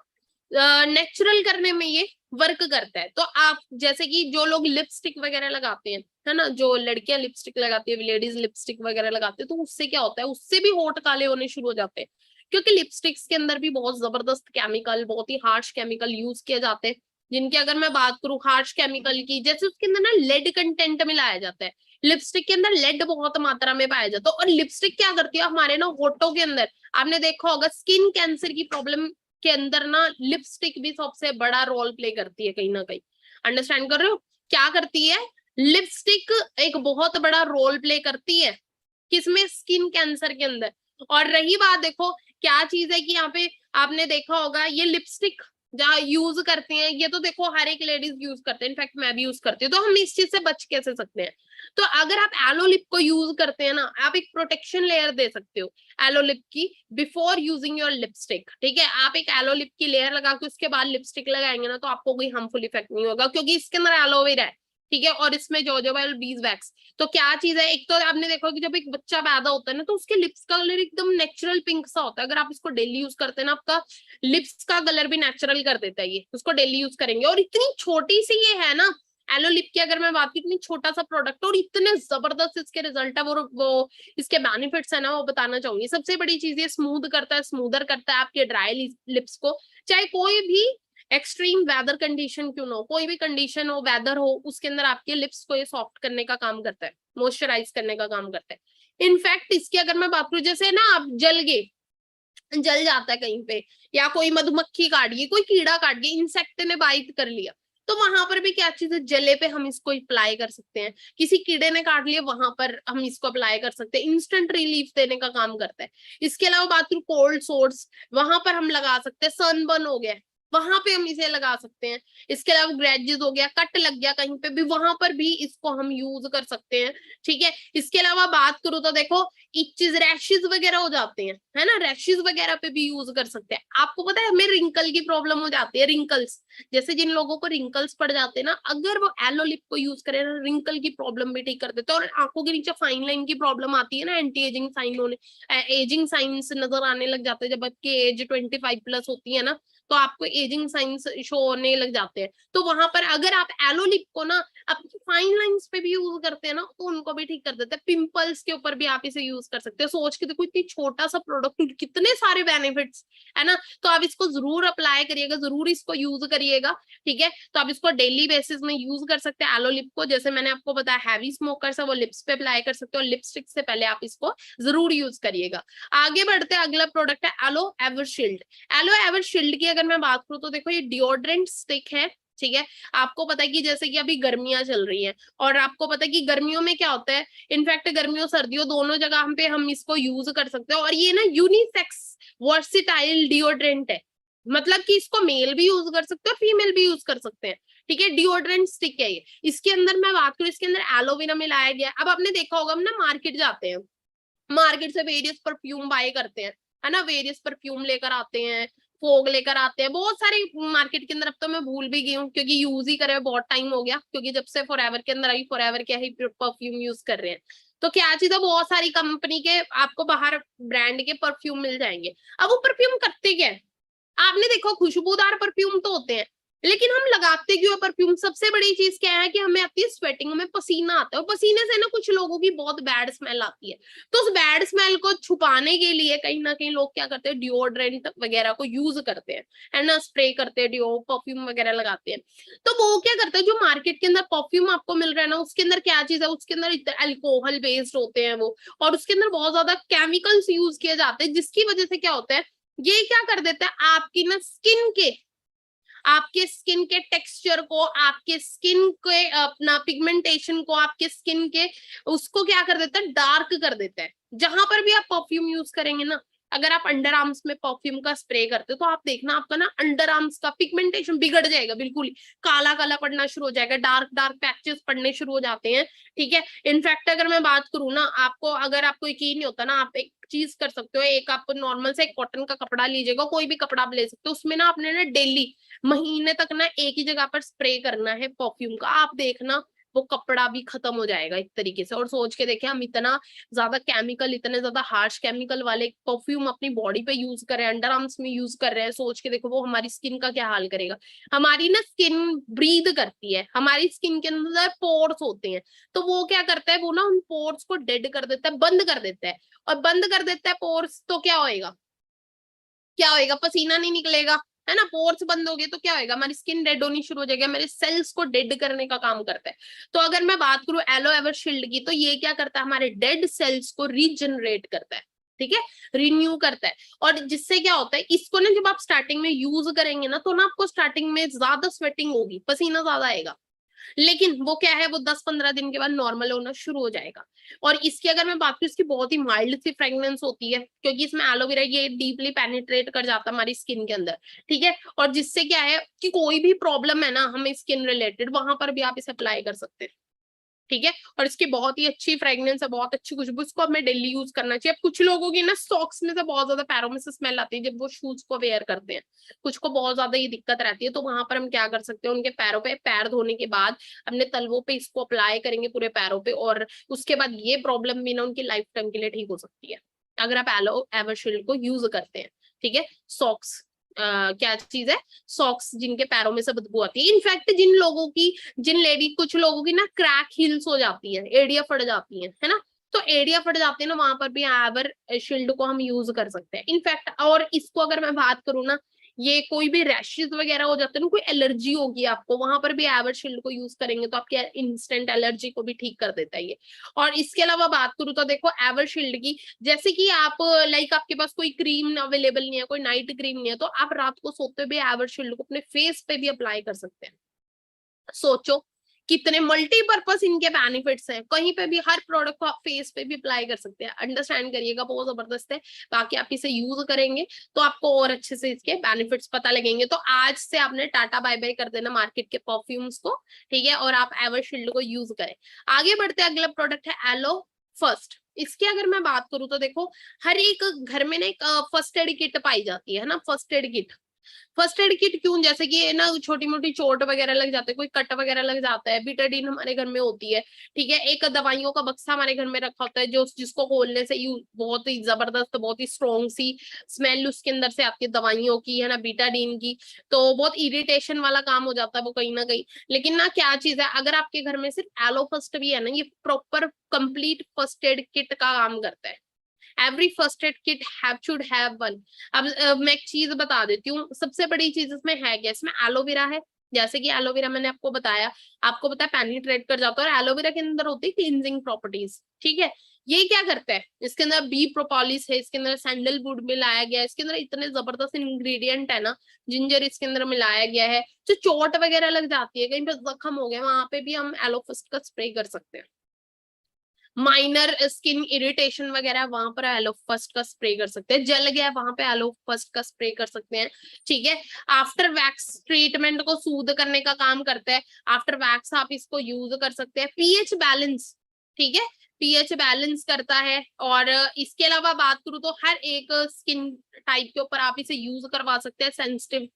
नेचुरल करने में ये वर्क करता है। तो आप जैसे कि जो लोग लिपस्टिक वगैरह लगाते हैं, है ना, जो लड़कियां लिपस्टिक लगाती है, लेडीज लिपस्टिक वगैरह लगाते हैं, तो उससे क्या होता है, उससे भी होठ काले होने शुरू हो जाते हैं, क्योंकि लिपस्टिक्स के अंदर भी बहुत जबरदस्त केमिकल, बहुत ही हार्श केमिकल यूज किए जाते हैं, जिनकी अगर मैं बात करूं हार्श केमिकल की, जैसे उसके अंदर ना लेड कंटेंट मिलाया जाता है। लिपस्टिक के अंदर लेड बहुत मात्रा में पाया जाता है। और लिपस्टिक क्या करती है हमारे ना होठों के अंदर, आपने देखा होगा स्किन कैंसर की प्रॉब्लम के अंदर ना लिपस्टिक भी सबसे बड़ा रोल प्ले करती है कहीं ना कहीं। अंडरस्टैंड कर रहे हो, क्या करती है लिपस्टिक, एक बहुत बड़ा रोल प्ले करती है किसमें, स्किन कैंसर के अंदर। और रही बात, देखो क्या चीज है कि यहाँ पे आपने देखा होगा ये लिपस्टिक जहाँ यूज करते हैं, ये तो देखो हर एक लेडीज यूज करते हैं, इनफैक्ट मैं भी यूज करती हूँ, तो हम इस चीज से बच कैसे सकते हैं। तो अगर आप एलो लिप को यूज करते हैं ना, आप एक प्रोटेक्शन लेयर दे सकते हो एलो लिप की बिफोर यूजिंग योर लिपस्टिक, ठीक है। आप एक एलो लिप की लेयर लगा के उसके बाद लिपस्टिक लगाएंगे ना, तो आपको कोई हार्मफुल इफेक्ट नहीं होगा, क्योंकि इसके अंदर एलोवेरा है, ठीक है, और इसमें जोजोबा और बीज वैक्स। तो क्या चीज है, एक तो आपने देखा कि जब एक बच्चा पैदा होता है ना, तो उसके लिप्स का कलर एकदम नेचुरल पिंक सा होता है। अगर आप इसको डेली यूज करते हैं ना, आपका लिप्स का कलर भी नेचुरल कर देता है ये, उसको डेली यूज करेंगे। और इतनी छोटी सी ये है ना एलो लिप की, अगर मैं बात की, इतनी छोटा सा प्रोडक्ट और इतने जबरदस्त इसके रिजल्ट है, वो इसके बेनिफिट्स है ना, वो बताना चाहूंगी। सबसे बड़ी चीज ये स्मूथ करता है, स्मूदर करता है आपके ड्राई लिप्स को, चाहे कोई भी एक्सट्रीम वेदर कंडीशन क्यों ना हो, कोई भी कंडीशन हो, वेदर हो, उसके अंदर आपके लिप्स को ये सॉफ्ट करने का काम करता है, मॉइस्चराइज करने का काम करता है। इनफैक्ट इसकी अगर मैं बात करूं, जैसे ना आप जल जाता है कहीं पे, या कोई मधुमक्खी काट गई, कोई कीड़ा काट गया, इंसेक्ट ने बाइट कर लिया, तो वहां पर भी क्या चीज है, जले पे हम इसको अप्लाई कर सकते हैं। किसी कीड़े ने काट लिया, वहां पर हम इसको अप्लाई कर सकते हैं, इंस्टेंट रिलीफ देने का काम करता है। इसके अलावा बात करूं कोल्ड सोर्स, वहां पर हम लगा सकते हैं, सनबर्न हो गया वहां पे हम इसे लगा सकते हैं। इसके अलावा ग्रेजेस हो गया, कट लग गया कहीं पे भी, वहां पर भी इसको हम यूज कर सकते हैं, ठीक है। इसके अलावा बात करूं तो देखो इचेस, रैशेस वगैरह हो जाते हैं, है ना, रैशेस वगैरह पे भी यूज कर सकते हैं। आपको पता है हमें रिंकल की प्रॉब्लम हो जाती है, रिंकल्स, जैसे जिन लोगों को रिंकल्स पड़ जाते हैं ना, अगर वो एलो लिप को यूज करें ना, रिंकल की प्रॉब्लम भी ठीक कर देते हैं। और आंखों के नीचे फाइन लाइन की प्रॉब्लम आती है ना, एंटी एजिंग साइन होने, एजिंग साइंस नजर आने लग जाते हैं, जब आपकी एज 25+ होती है ना, तो आपको एजिंग साइंस शो होने लग जाते हैं। तो वहां पर अगर आप एलो लिप को ना अपनी फाइन लाइंस पे भी यूज करते हैं ना, तो उनको भी ठीक कर देते हैं। पिंपल्स के ऊपर भी आप इसे यूज कर सकते हैं। सोच के देखो इतनी छोटा सा प्रोडक्ट, कितने सारे बेनिफिट्स है ना। तो आप इसको जरूर अप्लाई करिएगा, जरूर इसको यूज करिएगा, ठीक है। तो आप इसको डेली बेसिस में यूज कर सकते हैं एलो लिप को। जैसे मैंने आपको बताया हैवी स्मोकर्स है वो लिप्स पे अप्लाई कर सकते हो, लिपस्टिक से पहले आप इसको जरूर यूज करिएगा। आगे बढ़ते हैं, अगला प्रोडक्ट है एलो एवरशील्ड। एलो एवरशील्ड की अगर मैं बात करूं तो देखो ये डिओड्रेंट स्टिक है, ठीक है। आपको पता है कि जैसे कि अभी गर्मियां चल रही हैं, और आपको पता है कि गर्मियों में क्या होता है, इनफैक्ट गर्मियों सर्दियों दोनों जगह पे हम इसको यूज कर सकते हैं। और ये ना यूनिसेक्स वर्सिटाइल डिओड्रेंट है, मतलब कि इसको मेल भी यूज कर सकते हो, फीमेल भी यूज कर सकते हैं, ठीक है। डिओड्रेंट स्टिक है ये। इसके अंदर मैं बात करूं, इसके अंदर एलोवेरा मिलाया गया। अब आपने देखा होगा हम ना मार्केट जाते हैं, मार्केट से वेरियस परफ्यूम बाय करते हैं, है ना, वेरियस परफ्यूम लेकर आते हैं, फोग लेकर आते हैं, बहुत सारी मार्केट के अंदर। अब तो मैं भूल भी गई हूँ क्योंकि यूज ही करे हुए बहुत टाइम हो गया, क्योंकि जब से फॉरएवर के अंदर आई, फॉरएवर क्या ही परफ्यूम यूज कर रहे हैं। तो क्या चीज है, बहुत सारी कंपनी के आपको बाहर ब्रांड के परफ्यूम मिल जाएंगे। अब वो परफ्यूम करते क्या है, आपने देखो खुशबूदार परफ्यूम तो होते हैं, लेकिन हम लगाते क्यों है परफ्यूम? सबसे बड़ी चीज क्या है कि हमें आती है स्वेटिंग, हमें पसीना आता है, और पसीने से ना कुछ लोगों की बहुत बैड स्मेल आती है। तो उस बैड स्मेल को छुपाने के लिए कहीं ना कहीं लोग क्या करते हैं, डिओड्रेंट वगैरह को यूज करते हैं, है ना, स्प्रे करते हैं, डिओ परफ्यूम वगैरह लगाते हैं। तो वो क्या करते हैं, जो मार्केट के अंदर परफ्यूम आपको मिल रहा है ना, उसके अंदर क्या चीज है, उसके अंदर अल्कोहल बेस्ड होते हैं वो, और उसके अंदर बहुत ज्यादा केमिकल्स यूज किए जाते हैं, जिसकी वजह से क्या होता है, ये क्या कर देता है, आपके स्किन के टेक्सचर को, आपके स्किन के अपना पिगमेंटेशन को, आपके स्किन के उसको क्या कर देता है, डार्क कर देता है। जहां पर भी आप परफ्यूम यूज करेंगे ना, अगर आप अंडर आर्म्स में परफ्यूम का स्प्रे करते हो, तो आप देखना आपका ना अंडर आर्म्स का पिगमेंटेशन बिगड़ जाएगा, बिल्कुल काला काला पड़ना शुरू हो जाएगा, डार्क डार्क पैचेस पड़ने शुरू हो जाते हैं। ठीक है, इनफैक्ट अगर मैं बात करूँ ना, आपको अगर आपको यकीन नहीं होता ना, आप एक चीज कर सकते हो, एक आप नॉर्मल से एक कॉटन का कपड़ा लीजिएगा, कोई भी कपड़ा आप ले सकते हो, उसमें ना आपने ना डेली महीने तक ना एक ही जगह पर स्प्रे करना है परफ्यूम का, आप देखना वो कपड़ा भी खत्म हो जाएगा एक तरीके से। और सोच के देखें, हम इतना ज्यादा केमिकल, इतने ज्यादा हार्श केमिकल वाले परफ्यूम अपनी बॉडी पे यूज कर रहे हैं, अंडर आर्म्स में यूज कर रहे हैं, सोच के देखो वो हमारी स्किन का क्या हाल करेगा। हमारी ना स्किन ब्रीद करती है, हमारी स्किन के अंदर पोर्स होते हैं, तो वो क्या करता है, वो ना उन पोर्स को डेड कर देता है, बंद कर देता है। और बंद कर देता है पोर्स, तो क्या होएगा, क्या होएगा, पसीना नहीं निकलेगा, है ना, पोर्स बंद हो गए तो क्या होएगा, हमारी स्किन डेड होनी शुरू हो जाएगी, हमारे सेल्स को डेड करने का काम करता है। तो अगर मैं बात करूं एलो एवर शील्ड की, तो ये क्या करता है, हमारे डेड सेल्स को रीजनरेट करता है, ठीक है, रिन्यू करता है। और जिससे क्या होता है, इसको ना जब आप स्टार्टिंग में यूज करेंगे ना, तो ना आपको स्टार्टिंग में ज्यादा स्वेटिंग होगी, पसीना ज्यादा आएगा, लेकिन वो क्या है, वो 10-15 दिन के बाद नॉर्मल होना शुरू हो जाएगा। और इसकी अगर मैं बात करूँ, इसकी बहुत ही माइल्ड सी फ्रेग्रेंस होती है, क्योंकि इसमें एलोवेरा ये डीपली पेनिट्रेट कर जाता है हमारी स्किन के अंदर। ठीक है, और जिससे क्या है कि कोई भी प्रॉब्लम है ना हमें स्किन रिलेटेड, वहां पर भी आप इसे अप्लाई कर सकते हैं। ठीक है, और इसकी बहुत ही अच्छी फ्रेग्रेंस है, बहुत अच्छी खुशबू, इसको हमें डेली यूज करना चाहिए। अब कुछ लोगों की ना सॉक्स में से बहुत ज्यादा, पैरों में से स्मेल आती है जब वो शूज को वेयर करते हैं, कुछ को बहुत ज्यादा ये दिक्कत रहती है, तो वहां पर हम क्या कर सकते हैं, उनके पैरों पे पैर धोने के बाद अपने तलवों पे इसको अप्लाई करेंगे पूरे पैरों पे, और उसके बाद ये प्रॉब्लम भी ना उनकी लाइफ टाइम के लिए ठीक हो सकती है, अगर आप एलो एवरशील्ड को यूज करते हैं। ठीक है, सॉक्स क्या चीज है, सॉक्स जिनके पैरों में से बदबू आती है, इनफैक्ट जिन लेडी, कुछ लोगों की ना क्रैक हील्स हो जाती है, एड़ियां फट जाती है ना, तो एड़ियां फट जाती है ना, वहां पर भी एवर शील्ड को हम यूज कर सकते हैं इनफैक्ट। और इसको अगर मैं बात करूँ ना, ये कोई भी रैशेज वगैरह हो जाते हैं ना, कोई एलर्जी होगी आपको, वहां पर भी एवर शील्ड को यूज करेंगे तो आपकी इंस्टेंट एलर्जी को भी ठीक कर देता है ये। और इसके अलावा बात करूँ तो देखो एवर शील्ड की, जैसे कि आप लाइक आपके पास कोई क्रीम अवेलेबल नहीं है, कोई नाइट क्रीम नहीं है, तो आप रात को सोते हुए एवर शील्ड को अपने फेस पे भी अप्लाई कर सकते हैं। सोचो कितने मल्टीपर्पज इनके बेनिफिट्स हैं, कहीं पे भी हर प्रोडक्ट को आप फेस पे भी अप्लाई कर सकते हैं, अंडरस्टैंड करिएगा, बहुत जबरदस्त है। बाकी आप इसे यूज करेंगे तो आपको और अच्छे से इसके बेनिफिट्स पता लगेंगे। तो आज से आपने टाटा बाय बाय कर देना मार्केट के परफ्यूम्स को, ठीक है, और आप एवरशील्ड को यूज करें। आगे बढ़ते हैं, अगला प्रोडक्ट है एलो फर्स्ट। इसकी अगर मैं बात करूं तो देखो, हर एक घर में ना एक फर्स्ट एड किट पाई जाती है ना, first aid kit. First aid kit क्यों, जैसे कि ना छोटी मोटी चोट वगैरह लग जाते हैं, कोई कट वगैरह लग जाता है, बीटाडीन हमारे घर में होती है। ठीक है, एक दवाइयों का बक्सा हमारे घर में रखा होता है, जो जिसको खोलने से यू बहुत ही जबरदस्त, बहुत ही स्ट्रॉन्ग सी स्मेल उसके अंदर से आती है दवाइयों की, है ना, बीटाडीन की। तो बहुत इरिटेशन वाला काम हो जाता है वो कहीं ना कहीं। लेकिन ना क्या चीज है, अगर आपके घर में सिर्फ एलो फर्स्ट भी है ना, ये proper complete first aid kit का काम करता है। Every first aid kit should have one. अब मैं एक चीज बता देती हूँ, सबसे बड़ी चीज इसमें है क्या, इसमें एलोवेरा है। जैसे कि एलोवेरा मैंने आपको बताया, आपको पता है पेनिट्रेट कर जाता है, और एलोवेरा के अंदर होती है क्लींजिंग प्रॉपर्टीज। ठीक है, ये क्या करता है, इसके अंदर बी प्रोपोलिस है, इसके अंदर सैंडलवुड मिलाया गया है, इसके अंदर इतने जबरदस्त इंग्रेडिएंट है ना, जिंजर इसके अंदर मिलाया गया है। जो चोट वगैरह लग जाती है, कहीं पे जख्म हो गया, वहां पे भी हम एलोफस्ट का स्प्रे कर सकते हैं। माइनर स्किन इरिटेशन वगैरह, वहां पर एलो फर्स्ट का स्प्रे कर सकते हैं, जल गया वहां पे एलो फर्स्ट का स्प्रे कर सकते हैं। ठीक है, आफ्टर वैक्स ट्रीटमेंट को सूद करने का काम करता है, आफ्टर वैक्स आप इसको यूज कर सकते हैं। पीएच बैलेंस, ठीक है, पीएच बैलेंस करता है। और इसके अलावा बात करूँ तो हर एक स्किन टाइप के ऊपर आप इसे यूज करवा सकते हैं। सेंसिटिव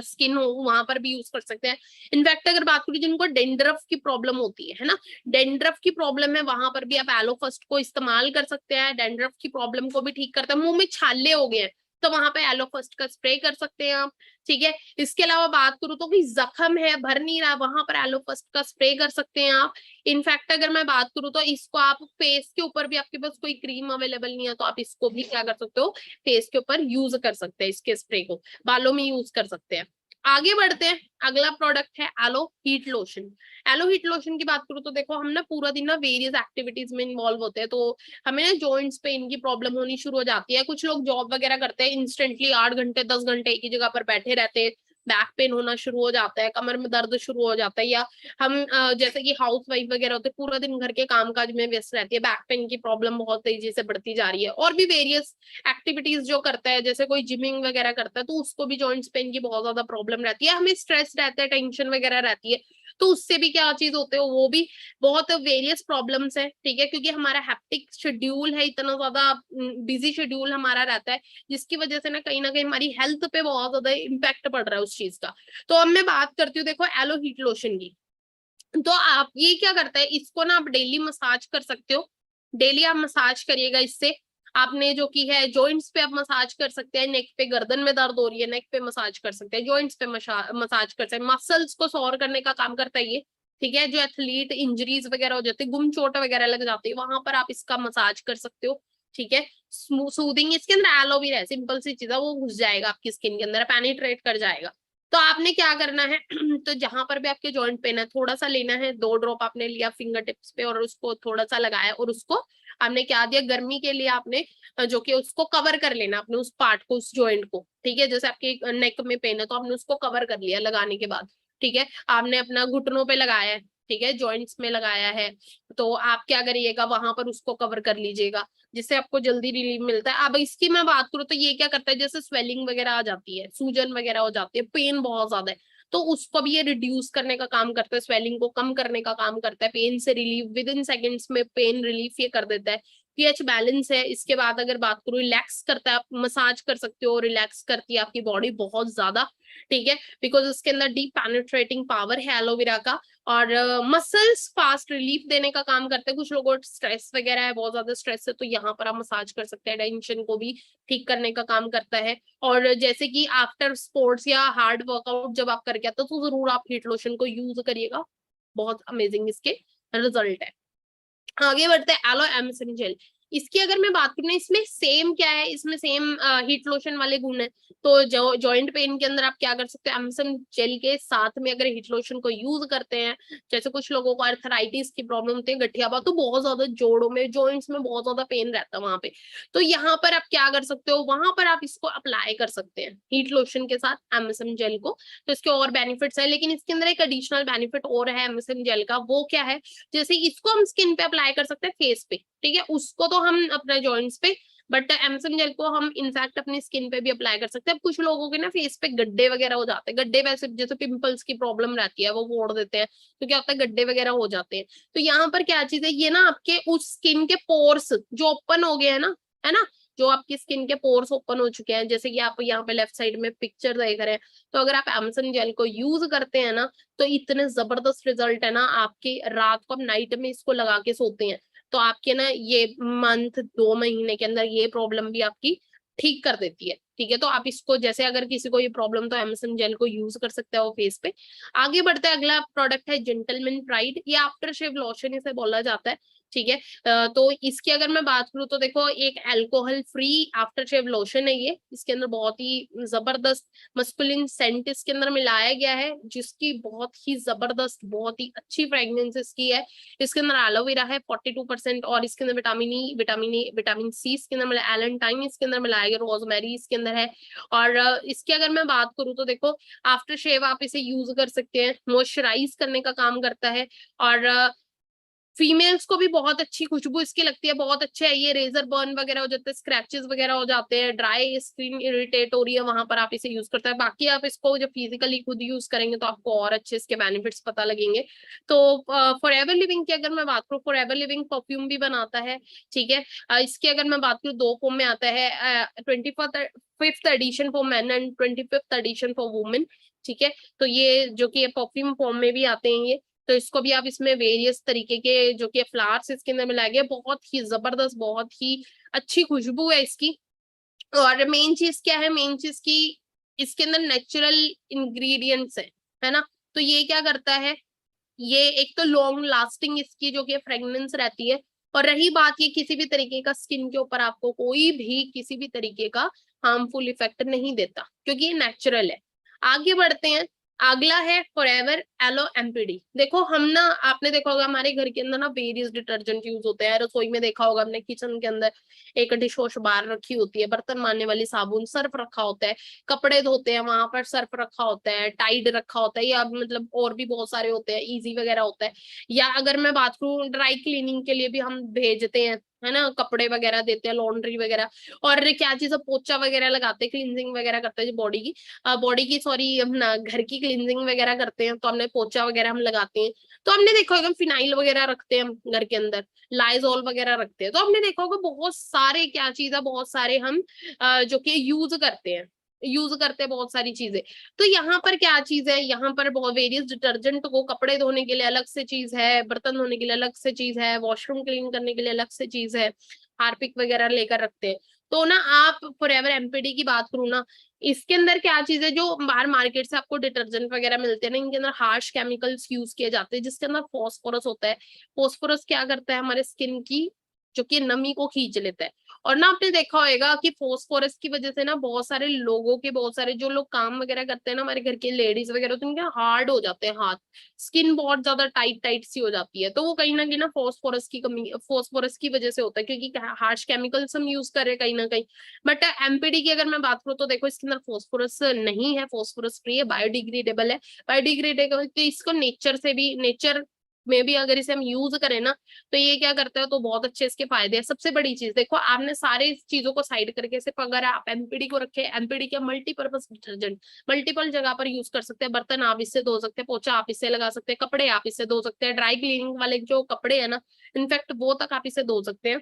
स्किन हो वहां पर भी यूज कर सकते हैं। इनफैक्ट अगर बात करूँ जिनको डेंड्रफ की प्रॉब्लम होती है ना, डेंड्रफ की प्रॉब्लम है, वहां पर भी आप एलो फर्स्ट को इस्तेमाल कर सकते हैं। डेंड्रफ की प्रॉब्लम को भी ठीक करता है। मुंह में छाले हो गए हैं तो वहां पे एलो फर्स्ट का स्प्रे कर सकते हैं आप। ठीक है, इसके अलावा बात करूँ तो कोई जख्म है, भर नहीं रहा, वहां पर एलो फर्स्ट का स्प्रे कर सकते हैं आप। इनफैक्ट अगर मैं बात करूँ तो इसको आप फेस के ऊपर भी, आपके पास कोई क्रीम अवेलेबल नहीं है तो आप इसको भी क्या कर सकते हो, फेस के ऊपर यूज कर सकते हैं। इसके स्प्रे को बालों में यूज कर सकते हैं। आगे बढ़ते हैं, अगला प्रोडक्ट है yellow heat lotion. Yellow heat lotion की बात करूँ तो देखो हम ना पूरा दिन ना वेरियस एक्टिविटीज में इन्वॉल्व होते हैं, तो हमें ना जॉइंट्स पेन की प्रॉब्लम होनी शुरू हो जाती है। कुछ लोग जॉब वगैरह करते हैं, इंस्टेंटली 8 घंटे 10 घंटे एक ही जगह पर बैठे रहते हैं, बैक पेन होना शुरू हो जाता है, कमर में दर्द शुरू हो जाता है। या हम जैसे कि हाउस वाइफ वगैरह होते हैं, पूरा दिन घर के कामकाज में व्यस्त रहती है, बैक पेन की प्रॉब्लम बहुत तेजी से बढ़ती जा रही है। और भी वेरियस एक्टिविटीज जो करता है, जैसे कोई जिमिंग वगैरह करता है तो उसको भी जॉइंट्स पेन की बहुत ज्यादा प्रॉब्लम रहती है। हमें स्ट्रेस रहता है, टेंशन वगैरह रहती है, तो उससे भी क्या चीज होते हो, वो भी बहुत वेरियस प्रॉब्लम्स है। ठीक है, क्योंकि हमारा हैप्टिक शेड्यूल है, इतना ज्यादा बिजी शेड्यूल हमारा रहता है, जिसकी वजह से ना कहीं हमारी हेल्थ पे बहुत ज्यादा इम्पैक्ट पड़ रहा है उस चीज का। तो अब मैं बात करती हूँ देखो एलो हीट लोशन की। तो आप ये क्या करता है, इसको ना आप डेली मसाज कर सकते हो। डेली आप मसाज करिएगा इससे। आपने जो की है जॉइंट्स पे आप मसाज कर सकते हैं, नेक पे, गर्दन में दर्द हो रही है नेक पे मसाज कर सकते हैं, जॉइंट्स पे मसाज कर सकते हैं। मसल्स को सौर करने का काम करता है ये। ठीक है, जो एथलीट इंजरीज वगैरह हो जाती है, गुम चोट वगैरह लग जाती है, वहां पर आप इसका मसाज कर सकते हो। ठीक है, सूदिंग, इसके अंदर एलोवेरा है, सिंपल सी चीज है, वो घुस जाएगा आपकी स्किन के अंदर, पेनिट्रेट कर जाएगा। तो आपने क्या करना है तो जहां पर भी आपके जॉइंट पेन है, थोड़ा सा लेना है, 2 ड्रॉप आपने लिया फिंगर टिप्स पे और उसको थोड़ा सा लगाया, और उसको आपने क्या दिया, गर्मी के लिए आपने जो कि उसको कवर कर लेना अपने उस पार्ट को, उस जॉइंट को। ठीक है, जैसे आपके नेक में पेन है तो आपने उसको कवर कर लिया लगाने के बाद। ठीक है, आपने अपना घुटनों पे लगाया है, ठीक है, जॉइंट्स में लगाया है, तो आप क्या करिएगा, वहां पर उसको कवर कर लीजिएगा, जिससे आपको जल्दी रिलीफ मिलता है। अब इसकी मैं बात करूँ तो ये क्या करता है, जैसे स्वेलिंग वगैरह आ जाती है, सूजन वगैरह हो जाती है, पेन बहुत ज्यादा है, तो उसको भी ये रिड्यूस करने का काम करता है, स्वेलिंग को कम करने का काम करता है, पेन से रिलीफ, विद इन सेकेंड्स में पेन रिलीफ ये कर देता है। पीएच बैलेंस है। इसके बाद अगर बात करूँ, रिलैक्स करता है, आप मसाज कर सकते हो, रिलैक्स करती है आपकी बॉडी बहुत ज्यादा। ठीक है, बिकॉज उसके अंदर डीप पेनिट्रेटिंग पावर है एलोवेरा का। और मसल्स फास्ट रिलीफ देने का काम करते हैं। कुछ लोगों को स्ट्रेस वगैरह है, बहुत ज्यादा स्ट्रेस है, तो यहाँ पर आप मसाज कर सकते हैं, टेंशन को भी ठीक करने का काम करता है। और जैसे कि आफ्टर स्पोर्ट्स या हार्ड वर्कआउट जब आप करके आते हो तो जरूर आप हीट लोशन को यूज करिएगा, बहुत अमेजिंग इसके रिजल्ट है। आगे बढ़ते हैं, एलो एमएसएम जेल। इसकी अगर मैं बात करूँ, इसमें सेम क्या है, इसमें सेम हीट लोशन वाले गुण है। तो जो जॉइंट पेन के अंदर आप क्या कर सकते हैं, एमएसएम जेल के साथ में अगर हीट लोशन को यूज करते हैं, जैसे कुछ लोगों को अर्थराइटिस की प्रॉब्लम होती है, गठियापा, तो बहुत ज्यादा जोड़ों में, जॉइंट्स में बहुत ज्यादा पेन रहता है वहां पे, तो यहाँ पर आप क्या कर सकते हो, वहां पर आप इसको अप्लाई कर सकते हैं हीट लोशन के साथ एमएसएम जेल को। तो इसके और बेनिफिट्स है, लेकिन इसके अंदर एक एडिशनल बेनिफिट और है एमएसएम जेल का, वो क्या है, जैसे इसको हम स्किन पे अप्लाई कर सकते हैं, फेस पे, ठीक है, उसको तो हम अपने जॉइंट्स पे, बट एमएसएम जेल को हम इनफैक्ट अपनी स्किन पे भी अप्लाई कर सकते हैं। अब कुछ लोगों के ना फेस पे गड्ढे वगैरह हो जाते हैं, गड्ढे वैसे जैसे पिंपल्स की प्रॉब्लम रहती है, वो फोड़ देते हैं, तो क्या होता है, गड्ढे वगैरह हो जाते हैं। तो यहाँ पर क्या चीज है, ये ना आपके उस स्किन के पोर्स जो ओपन हो गए हैं ना, है ना, जो आपकी स्किन के पोर्स ओपन हो चुके हैं, जैसे कि आप यहाँ पे लेफ्ट साइड में पिक्चर देख रहे हैं, तो अगर आप एमएसएम जेल को यूज करते हैं ना, तो इतने जबरदस्त रिजल्ट है ना आपके, रात को आप नाइट में इसको लगा के सोते हैं तो आपके ना ये मंथ 2 महीने के अंदर ये प्रॉब्लम भी आपकी ठीक कर देती है। ठीक है, तो आप इसको, जैसे अगर किसी को ये प्रॉब्लम, तो एमएसएम जेल को यूज कर सकते हो फेस पे। आगे बढ़ते हैं, अगला प्रोडक्ट है जेंटलमैन प्राइड, ये आफ्टर शेव लोशन इसे बोला जाता है। ठीक है, तो इसकी अगर मैं बात करूँ तो देखो, एक alcohol free after shave lotion है ये, इसके अंदर बहुत ही जबरदस्त मस्कुलिन सेंट इसके अंदर मिलाया गया है, जिसकी बहुत ही जबरदस्त, बहुत ही अच्छी फ्रेग्रेंस इसकी है। इसके अंदर एलोवेरा है 42%, और इसके अंदर विटामिन सी इसके अंदर मिला, एलेंटाइन इसके अंदर मिलाया गया, रोजमेरी इसके अंदर है। और इसकी अगर मैं बात करूँ तो देखो, आफ्टर शेव आप इसे यूज कर सकते हैं, मॉइस्चराइज करने का काम करता है। और फीमेल्स को भी बहुत अच्छी खुशबू इसकी लगती है, बहुत अच्छे है ये। रेजर बर्न वगैरह हो जाते हैं, स्क्रैचेस वगैरह हो जाते हैं, ड्राई स्किन इरिटेट हो रही है, वहां पर आप इसे यूज करते हैं। बाकी आप इसको जब फिजिकली खुद यूज करेंगे तो आपको और अच्छे इसके बेनिफिट्स पता लगेंगे। तो फॉरएवर लिविंग की अगर मैं बात करूँ, फॉरएवर लिविंग परफ्यूम भी बनाता है, ठीक है। इसकी अगर मैं बात करूँ, 2 फॉर्म में आता है, 25th edition for men and 25th edition for women, ठीक है। तो ये जो कि परफ्यूम फॉर्म में भी आते हैं ये। तो इसको भी आप इसमें वेरियस तरीके के जो कि फ्लावर्स इसके अंदर मिलाए गए, बहुत ही जबरदस्त, बहुत ही अच्छी खुशबू है इसकी। और मेन चीज क्या है, मेन चीज की इसके अंदर नेचुरल इंग्रेडिएंट्स है ना। तो ये क्या करता है, ये एक तो लॉन्ग लास्टिंग इसकी जो कि फ्रेग्रेंस रहती है, और रही बात ये किसी भी तरीके का स्किन के ऊपर आपको कोई भी किसी भी तरीके का हार्मफुल इफेक्ट नहीं देता, क्योंकि ये नेचुरल है। आगे बढ़ते हैं, अगला है फॉरएवर एलो एमपीडी। देखो हम ना, आपने देखा होगा हमारे घर के अंदर ना वेरियस डिटर्जेंट यूज होते हैं, रसोई में देखा होगा हमने, किचन के अंदर एक डिश वॉश बार रखी होती है, बर्तन मारने वाली साबुन, सर्फ रखा होता है, कपड़े धोते हैं वहां पर सर्फ रखा होता है, टाइड रखा होता है, या मतलब और भी बहुत सारे होते हैं, इजी वगैरह होता है। या अगर मैं बात करूँ, ड्राई क्लीनिंग के लिए भी हम भेजते हैं, है ना, कपड़े वगैरह देते हैं, लॉन्ड्री वगैरह। और क्या चीज है, पोचा वगैरह लगाते हैं, क्लींजिंग वगैरह करते हैं बॉडी की सॉरी, हम ना घर की क्लींजिंग वगैरह करते हैं, तो हमने पोचा वगैरह हम लगाते हैं। तो हमने देखा होगा फिनाइल वगैरह रखते हैं हम घर के अंदर, लाइजॉल वगैरह रखते हैं। तो हमने देखा होगा बहुत सारे क्या चीज है, बहुत सारे हम जो कि यूज करते हैं बहुत सारी चीजें। तो यहाँ पर क्या चीज है, यहाँ पर बहुत वेरियस डिटर्जेंट को कपड़े धोने के लिए अलग से चीज है, बर्तन धोने के लिए अलग से चीज है, वॉशरूम क्लीन करने के लिए अलग से चीज है, हार्पिक वगैरह लेकर रखते हैं। तो ना आप फॉरएवर एमपीडी की बात करूँ ना, इसके अंदर क्या चीज है, जो बाहर मार्केट से आपको डिटर्जेंट वगैरह मिलते हैं ना, इनके अंदर हार्श केमिकल्स यूज किए जाते हैं, जिसके अंदर फॉस्फोरस होता है। फॉस्फोरस क्या करता है, हमारे स्किन की जो कि नमी को खींच लेता है। और ना आपने देखा होगा कि फोस्फोरस की वजह से ना बहुत सारे लोगों के, बहुत सारे जो लोग काम वगैरह करते हैं ना, हमारे घर के लेडीज वगैरह, तो उनके हार्ड हो जाते हैं हाथ, स्किन बहुत ज्यादा टाइट टाइट सी हो जाती है। तो वो कहीं ना कहीं ना फॉस्फोरस की कमी, फॉस्फोरस की वजह से होता है, क्योंकि हार्श केमिकल्स हम यूज कर रहे हैं कहीं ना कहीं। बट एमपीडी की अगर मैं बात करूँ तो देखो इसके अंदर फॉस्फोरस नहीं है, फॉस्फोरस फ्री है, बायोडिग्रेडेबल है। बायोडिग्रेडेबल तो इसको नेचर में भी अगर इसे हम यूज करें ना, तो ये क्या करता है, तो बहुत अच्छे इसके फायदे हैं। सबसे बड़ी चीज देखो, आपने सारे चीजों को साइड करके सिर्फ अगर आप एमपीडी को रखे, एमपीडी का मल्टीपर्पज डिटर्जेंट, मल्टीपल जगह पर यूज कर सकते हैं। बर्तन आप इससे धो सकते हैं, पोछा आप इससे लगा सकते हैं, कपड़े आप इससे धो सकते हैं, ड्राई क्लीनिंग वाले जो कपड़े है ना, इनफैक्ट वो तक आप इसे धो सकते हैं।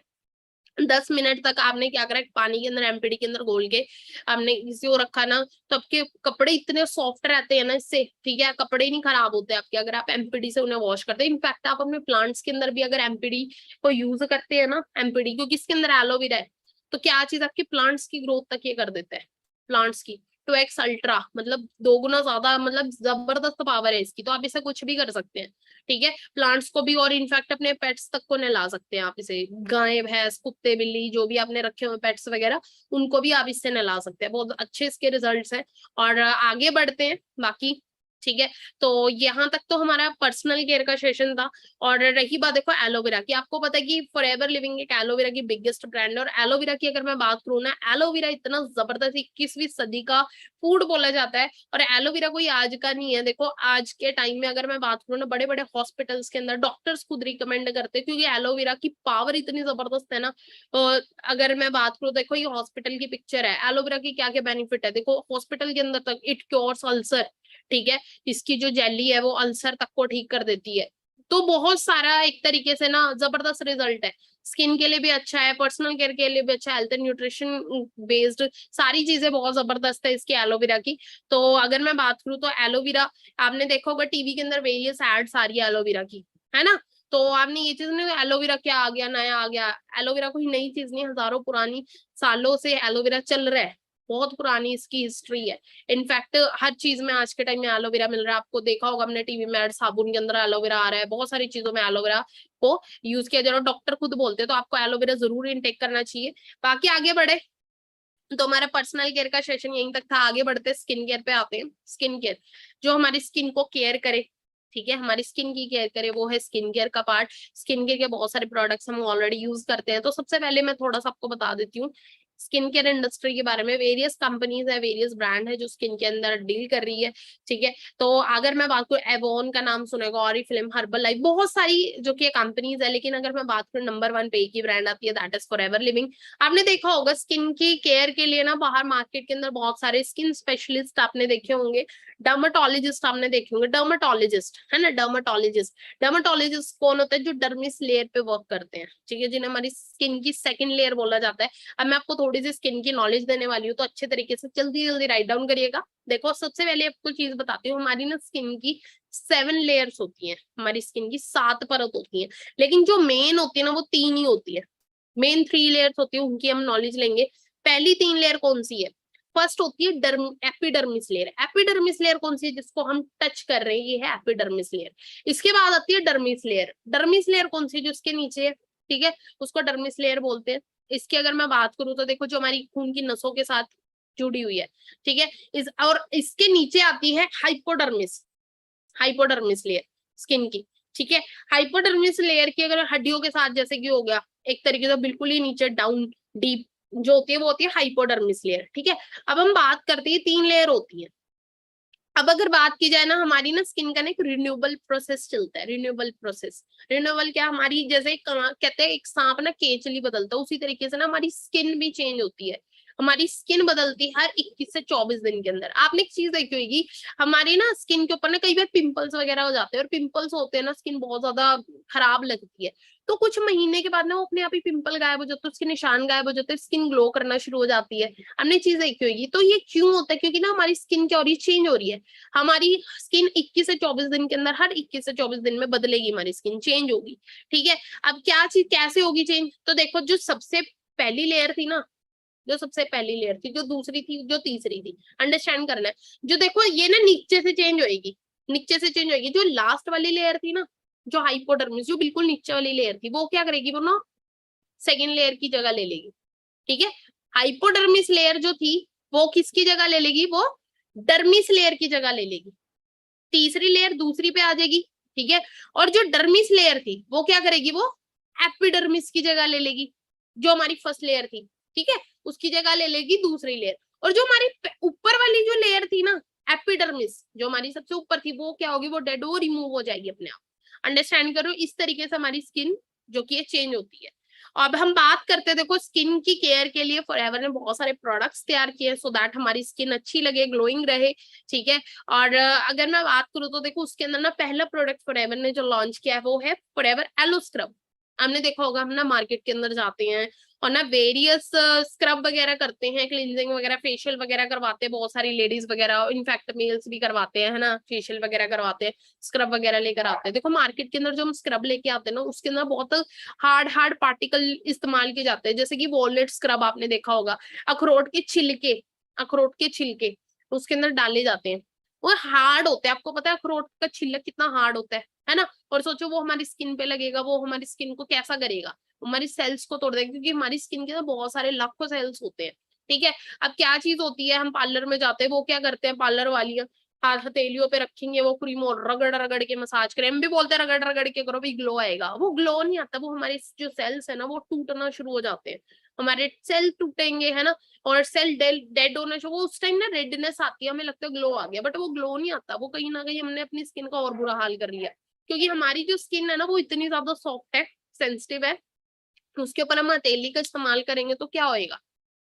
10 मिनट तक आपने क्या करा, पानी के अंदर एमपीडी के अंदर घोल के आपने इसे वो रखा ना, तो आपके कपड़े इतने सॉफ्ट रहते हैं ना इससे, ठीक है, कपड़े नहीं खराब होते आपके अगर आप एमपीडी से उन्हें वॉश करते हैं। इनफैक्ट आप अपने प्लांट्स के अंदर भी अगर एमपीडी को यूज करते हैं ना, एमपीडी क्योंकि इसके अंदर एलोवेरा है, तो क्या चीज आपकी प्लांट्स की ग्रोथ तक ये कर देता है, प्लांट्स की 2x अल्ट्रा, मतलब 2 गुना ज्यादा, मतलब जबरदस्त पावर है इसकी। तो आप इसे कुछ भी कर सकते हैं, ठीक है, प्लांट्स को भी, और इनफैक्ट अपने पेट्स तक को नहला सकते हैं आप इसे, गाय भैंस कुत्ते बिल्ली जो भी आपने रखे हुए पेट्स वगैरह, उनको भी आप इससे नहला सकते हैं। बहुत अच्छे इसके रिजल्ट्स हैं। और आगे बढ़ते हैं बाकी, ठीक है। तो यहाँ तक तो हमारा पर्सनल केयर का सेशन था। और रही बात देखो एलोवेरा की, आपको पता है कि फॉरएवर लिविंग एक एलोवेरा की बिगेस्ट ब्रांड है। और एलोवेरा की अगर मैं बात करूँ ना, एलोवेरा इतना जबरदस्त 21वीं सदी का फूड बोला जाता है। और एलोवेरा कोई आज का नहीं है, देखो आज के टाइम में अगर मैं बात करूँ ना, बड़े बड़े हॉस्पिटल्स के अंदर डॉक्टर्स खुद रिकमेंड करते हैं, क्योंकि एलोवेरा की पावर इतनी जबरदस्त है ना। अगर मैं बात करूँ, देखो ये हॉस्पिटल की पिक्चर है, एलोवेरा की क्या क्या बेनिफिट है, देखो हॉस्पिटल के अंदर तक इट क्योर्स अल्सर, ठीक है, इसकी जो जेली है वो अल्सर तक को ठीक कर देती है। तो बहुत सारा एक तरीके से ना जबरदस्त रिजल्ट है, स्किन के लिए भी अच्छा है, पर्सनल केयर के लिए भी अच्छा है, हेल्थ एंड न्यूट्रिशन बेस्ड सारी चीजें बहुत जबरदस्त है इसकी एलोवेरा की। तो अगर मैं बात करूँ तो एलोवेरा, आपने देखा होगा टीवी के अंदर वेरियस एड्स आ रही है एलोवेरा की, है ना। तो आपने ये चीज नहीं, एलोवेरा क्या आ गया, नया आ गया, एलोवेरा कोई नई चीज नहीं, हजारों पुरानी सालों से एलोवेरा चल रहा है, बहुत पुरानी इसकी हिस्ट्री है। इनफैक्ट हर चीज में आज के टाइम में एलोवेरा मिल रहा है, आपको देखा होगा हमने टीवी में साबुन के अंदर एलोवेरा आ रहा है, बहुत सारी चीजों में एलोवेरा को यूज किया जा रहा है, डॉक्टर खुद बोलते हैं, तो आपको एलोवेरा जरूर इनटेक करना चाहिए। बाकी आगे बढ़े तो हमारा पर्सनल केयर का सेशन यहीं तक था। आगे बढ़ते स्किन केयर पे आते हैं। स्किन केयर जो हमारी स्किन को केयर करे, ठीक है, हमारी स्किन की केयर करे, वो है स्किन केयर का पार्ट। स्किन केयर के बहुत सारे प्रोडक्ट्स हम ऑलरेडी यूज करते हैं। तो सबसे पहले मैं थोड़ा सा आपको बता देती हूँ, स्किन केयर इंडस्ट्री के बारे में। वेरियस कंपनीज है, वेरियस ब्रांड है जो स्किन के अंदर डील कर रही है, ठीक है। तो अगर मैं बात करूँ, एवोन का नाम सुनेगा, ऑरिफ्लेम, हर्बल लाइफ, बहुत सारी जो कि कंपनीज है। लेकिन अगर मैं बात करूँ नंबर 1 पे एक ही ब्रांड आती है, दैट इज फॉरएवर लिविंग। आपने देखा होगा स्किन की केयर के लिए ना बाहर मार्केट के अंदर बहुत सारे स्किन स्पेशलिस्ट आपने देखे होंगे, डर्माटोलॉजिस्ट आपने देखे होंगे, डर्माटोलॉजिस्ट है ना, डर्माटोलॉजिस्ट। डर्माटोलॉजिस्ट कौन होता है? जो डर्मिस लेयर पे वर्क करते हैं, ठीक है, जिन्हें हमारी स्किन की सेकंड लेयर बोला जाता है। अब मैं आपको थोड़ी सी स्किन की नॉलेज देने वाली हूँ, तो अच्छे तरीके से जल्दी जल्दी राइट डाउन करिएगा। देखो सबसे पहले आपको चीज बताती हूँ, हमारी ना स्किन की 7 लेयर्स होती हैं, हमारी स्किन की 7 परत होती हैं। लेकिन जो मेन होती है ना वो 3 ही होती है। मेन 3 लेयर्स होती है, उनकी हम नॉलेज लेंगे। पहली 3 लेयर कौन सी है? फर्स्ट होती है एपिडर्मिस लेयर। एपिडर्मिस लेयर कौन सी है? जिसको हम टच कर रहे हैं, ये है एपिडर्मिस लेयर। इसके बाद आती है डर्मिस लेयर। डर्मिस लेयर कौन सी है? जो इसके नीचे है, ठीक है, उसको डर्मिस लेयर बोलते हैं। इसकी अगर मैं बात करूं तो देखो, जो हमारी खून की नसों के साथ जुड़ी हुई है, ठीक है, और इसके नीचे आती है हाइपोडर्मिस। हाइपोडर्मिस लेयर स्किन की, ठीक है। हाइपोडर्मिस लेयर की अगर हड्डियों के साथ, जैसे कि हो गया एक तरीके से बिल्कुल ही नीचे डाउन डीप जो होती है, वो होती है हाइपोडर्मिस लेयर, ठीक है। अब हम बात करते हैं 3 लेयर होती है। अब अगर बात की जाए ना, हमारी ना स्किन का ना एक रिन्यूएबल प्रोसेस चलता है। रिन्यूएबल प्रोसेस, रिन्यूएबल क्या, हमारी जैसे कहते हैं एक सांप ना केचली बदलता है, उसी तरीके से ना हमारी स्किन भी चेंज होती है। हमारी स्किन बदलती है हर 21 से 24 दिन के अंदर। आपने एक चीज देखी होगी, हमारी ना स्किन के ऊपर ना कई बार पिंपल्स वगैरह हो जाते हैं, और पिंपल्स होते हैं ना, स्किन बहुत ज्यादा खराब लगती है। तो कुछ महीने के बाद ना वो अपने आप ही पिंपल गायब हो जाते हैं, उसके निशान गायब हो जाते हैं, स्किन ग्लो करना शुरू हो जाती है। हमने चीज देखी होगी। तो ये क्यों होता है? क्योंकि ना हमारी स्किन क्या हो रही है? चेंज हो रही है। हमारी स्किन 21 से 24 दिन के अंदर, हर 21 से 24 दिन में बदलेगी, हमारी स्किन चेंज होगी, ठीक है। अब क्या चीज कैसे होगी चेंज? तो देखो, जो सबसे पहली लेयर थी ना, जो सबसे पहली लेयर थी, जो दूसरी थी, जो तीसरी थी, अंडरस्टैंड करना है। जो देखो ये ना नीचे से चेंज होएगी, नीचे से चेंज होएगी। जो लास्ट वाली लेयर थी ना, जो हाइपोडर्मिस, जो बिल्कुल नीचे वाली लेयर थी, वो क्या करेगी? वो ना सेकेंड लेयर की जगह ले लेगी, ठीक है। हाइपोडर्मिस लेयर जो थी वो किसकी जगह ले लेगी? वो डर्मिस लेयर की जगह ले लेगी। तीसरी लेयर दूसरी पे आ जाएगी, ठीक है। और जो डर्मिस लेयर थी वो क्या करेगी? वो एपिडर्मिस की जगह ले लेगी, जो हमारी फर्स्ट लेयर थी, ठीक है, उसकी जगह ले लेगी दूसरी लेयर। और जो हमारी ऊपर वाली जो लेयर थी ना, एपिडर्मिस, जो हमारी सबसे ऊपर थी, वो क्या होगी? वो डेड, वो रिमूव हो जाएगी अपने आप। अंडरस्टैंड करो, इस तरीके से हमारी स्किन जो कि चेंज होती है। अब हम बात करते हैं, देखो स्किन की केयर के लिए फॉरएवर ने बहुत सारे प्रोडक्ट्स तैयार किए सो दैट हमारी स्किन अच्छी लगे, ग्लोइंग रहे, ठीक है। और अगर मैं बात करूँ तो देखो, उसके अंदर ना पहला प्रोडक्ट फॉरएवर ने जो लॉन्च किया है वो है फॉरएवर एलो स्क्रब। हमने देखा होगा, हम ना मार्केट के अंदर जाते हैं और ना वेरियस स्क्रब वगैरह करते हैं, क्लींजिंग वगैरह, फेशियल वगैरह करवाते हैं, बहुत सारी लेडीज वगैरह, इनफैक्ट मेल्स भी करवाते हैं, है ना, फेशियल वगैरह करवाते हैं, स्क्रब वगैरह लेकर आते हैं। देखो मार्केट के अंदर जो हम स्क्रब लेके आते हैं ना, उसके अंदर बहुत हार्ड हार्ड पार्टिकल इस्तेमाल किए जाते हैं, जैसे कि वॉलनट स्क्रब आपने देखा होगा, अखरोट के छिलके, अखरोट के छिलके उसके अंदर डाले जाते हैं। वो हार्ड होते हैं, आपको पता है अखरोट का छिलक कितना हार्ड होता है ना। और सोचो वो हमारी स्किन पे लगेगा, वो हमारी स्किन को कैसा करेगा? हमारी सेल्स को तोड़ देगा, क्योंकि हमारी स्किन के ना बहुत सारे लाखों सेल्स होते हैं, ठीक है। अब क्या चीज होती है, हम पार्लर में जाते हैं, वो क्या करते हैं पार्लर वालियां, हाथ हथेलियों पे रखेंगे वो क्रीम और रगड़ रगड़ के मसाज करें। हम भी बोलते हैं रगड़ रगड़ के करो भी ग्लो आएगा, वो ग्लो नहीं आता, वो हमारे जो सेल्स है ना वो टूटना शुरू हो जाते हैं, हमारे सेल टूटेंगे, है ना। और सेल डेड होने शुरू, वो उस टाइम ना रेडनेस आती है, हमें लगता है ग्लो आ गया, बट वो ग्लो नहीं आता, वो कहीं ना कहीं हमने अपनी स्किन का और बुरा हाल कर लिया। क्योंकि हमारी जो स्किन है ना वो इतनी ज्यादा सॉफ्ट है, सेंसिटिव है, उसके ऊपर हम हथेली का इस्तेमाल करेंगे तो क्या होएगा,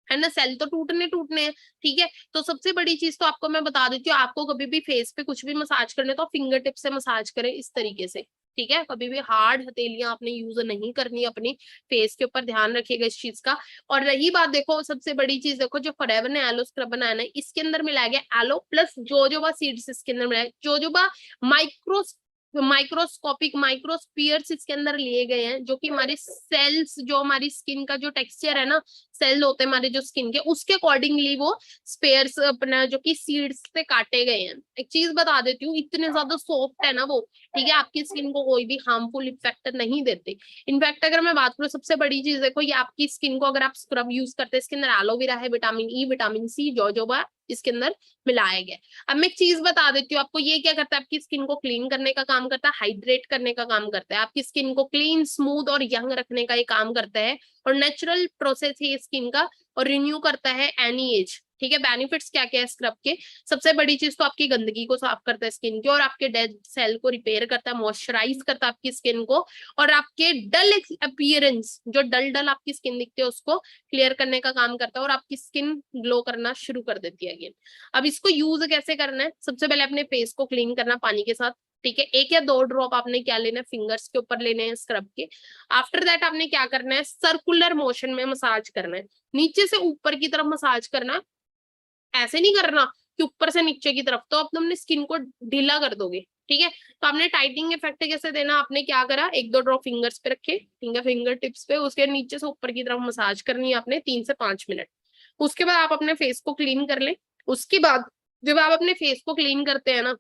है ना, सेल तो टूटने टूटने हैं, ठीक है। तो सबसे बड़ी चीज तो आपको मैं बता देती हूँ, आपको कभी भी फेस पे कुछ भी मसाज करने तो फिंगर टिप से मसाज करें, इस तरीके से, ठीक है। कभी भी हार्ड हथेलियां आपने यूज नहीं करनी अपनी फेस के ऊपर, ध्यान रखिएगा इस चीज का। और रही बात, देखो सबसे बड़ी चीज, देखो जो फॉरएवर ने एलो स्क्रब बनाया है, इसके अंदर मिलाया गया एलो प्लस जोजोबा सीड्स, इसके अंदर मिलाया जोजोबा माइक्रोस्कोपिक माइक्रोस्पियर्स इसके अंदर लिए गए हैं, जो कि हमारे सेल्स, जो हमारी स्किन का जो टेक्सचर है ना, सेल होते हैं हमारे जो स्किन के, उसके अकॉर्डिंगली वो स्पेयर्स अपना जो कि सीड्स से काटे गए हैं। एक चीज बता देती हूँ, इतने ज्यादा सॉफ्ट है ना वो, ठीक है, आपकी स्किन को कोई भी हार्मफुल इफेक्ट नहीं देते। इनफैक्ट अगर मैं बात करूँ, सबसे बड़ी चीज देखो, ये आपकी स्किन को अगर आप स्क्रब यूज करते हैं, इसके अंदर एलोवेरा है, vitamin E, vitamin C, jojoba इसके अंदर मिलाया गया। अब मैं एक चीज बता देती हूँ आपको, ये क्या करता है, आपकी स्किन को क्लीन करने का काम करता है, हाइड्रेट करने का काम करता है, आपकी स्किन को क्लीन, स्मूथ और यंग रखने का ये काम करता है। और नेचुरल प्रोसेस है स्किन का और रिन्यू करता है एनी एज। ठीक है, बेनिफिट्स क्या क्या है स्क्रब के? सबसे बड़ी चीज तो आपकी गंदगी को साफ करता है स्किन की, और आपके डेड सेल को रिपेयर करता है, मॉइस्चराइज करता है आपकी स्किन को, और आपके डल अपीयरेंस, जो डल डल आपकी स्किन दिखती है उसको क्लियर करने का काम करता है, और आपकी स्किन ग्लो करना शुरू कर देती है अगेन। अब इसको यूज कैसे करना है? सबसे पहले अपने फेस को क्लीन करना पानी के साथ। ठीक है, 1 या 2 ड्रॉप आपने क्या लेना है, फिंगर्स के ऊपर लेने हैं स्क्रब के। आफ्टर दैट आपने क्या करना है, सर्कुलर मोशन में मसाज करना है, नीचे से ऊपर की तरफ मसाज करना है। ऐसे नहीं करना कि ऊपर से नीचे की तरफ, तो आप अपने स्किन को ढीला कर दोगे। ठीक है, तो आपने टाइटिंग इफेक्ट कैसे देना, आपने क्या करा, 1-2 ड्रॉप फिंगर्स पे रखे, फिंगर टिप्स पे, उसके नीचे से ऊपर की तरफ मसाज करनी है आपने 3 से 5 मिनट। उसके बाद आप अपने फेस को क्लीन कर ले। उसके बाद जब आप अपने फेस को क्लीन करते हैं ना,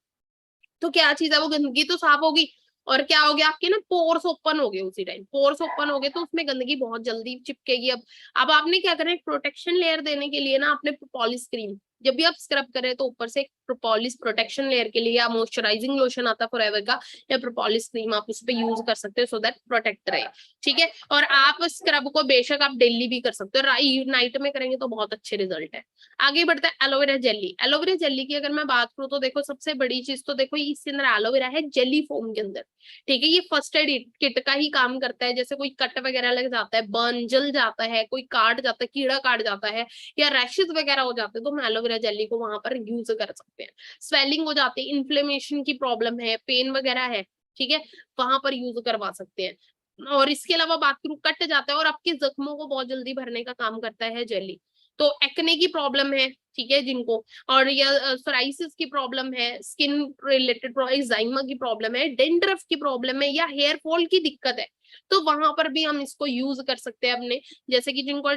तो क्या चीज है, वो गंदगी तो साफ होगी, और क्या हो गया, आपके ना पोर्स ओपन हो गए। उसी टाइम पोर्स ओपन हो गए तो उसमें गंदगी बहुत जल्दी चिपकेगी। अब आपने क्या करना है, प्रोटेक्शन लेयर देने के लिए ना आपने प्रोपोलिस क्रीम, जब भी आप स्क्रब करें तो ऊपर से एक प्रोपोलिस प्रोटेक्शन लेयर के लिए, या मॉइस्चराइजिंग लोशन आता है फॉरएवर का, या प्रोपोलिस क्रीम आप उस पर यूज कर सकते हो, सो दैट प्रोटेक्ट रहे। ठीक है, और आप स्क्रब को बेशक आप डेली भी कर सकते हो, नाइट में करेंगे तो बहुत अच्छे रिजल्ट है। आगे बढ़ता है एलोवेरा जेली। एलोवेरा जेली की अगर मैं बात करूँ तो देखो, सबसे बड़ी चीज तो देखो, इसके अंदर एलोवेरा है जेली फॉर्म के अंदर। ठीक है, ये फर्स्ट एड किट का ही काम करता है। जैसे कोई कट वगैरह लग जाता है, बर्न जल जाता है, कोई काट जाता है, कीड़ा काट जाता है, या रैशेज वगैरह हो जाते हैं, तो हम एलोवेरा जेली को वहां पर यूज कर सकते हैं। स्वेलिंग हो जाती है, इन्फ्लेमेशन की प्रॉब्लम है, पेन वगैरह है, ठीक है, वहां पर यूज करवा सकते हैं। और इसके अलावा बात करूं, कट जाता है और आपके जख्मों को बहुत जल्दी भरने का काम करता है जेली। तो एक्ने की प्रॉब्लम है, ठीक है, जिनको, और या सोराइसिस की प्रॉब्लम है, स्किन रिलेटेड एक्जिमा की प्रॉब्लम है, डेंड्रफ की प्रॉब्लम है, या हेयर फॉल की दिक्कत है, तो वहां पर भी हम इसको यूज कर सकते हैं अपने। जैसे कि जिनको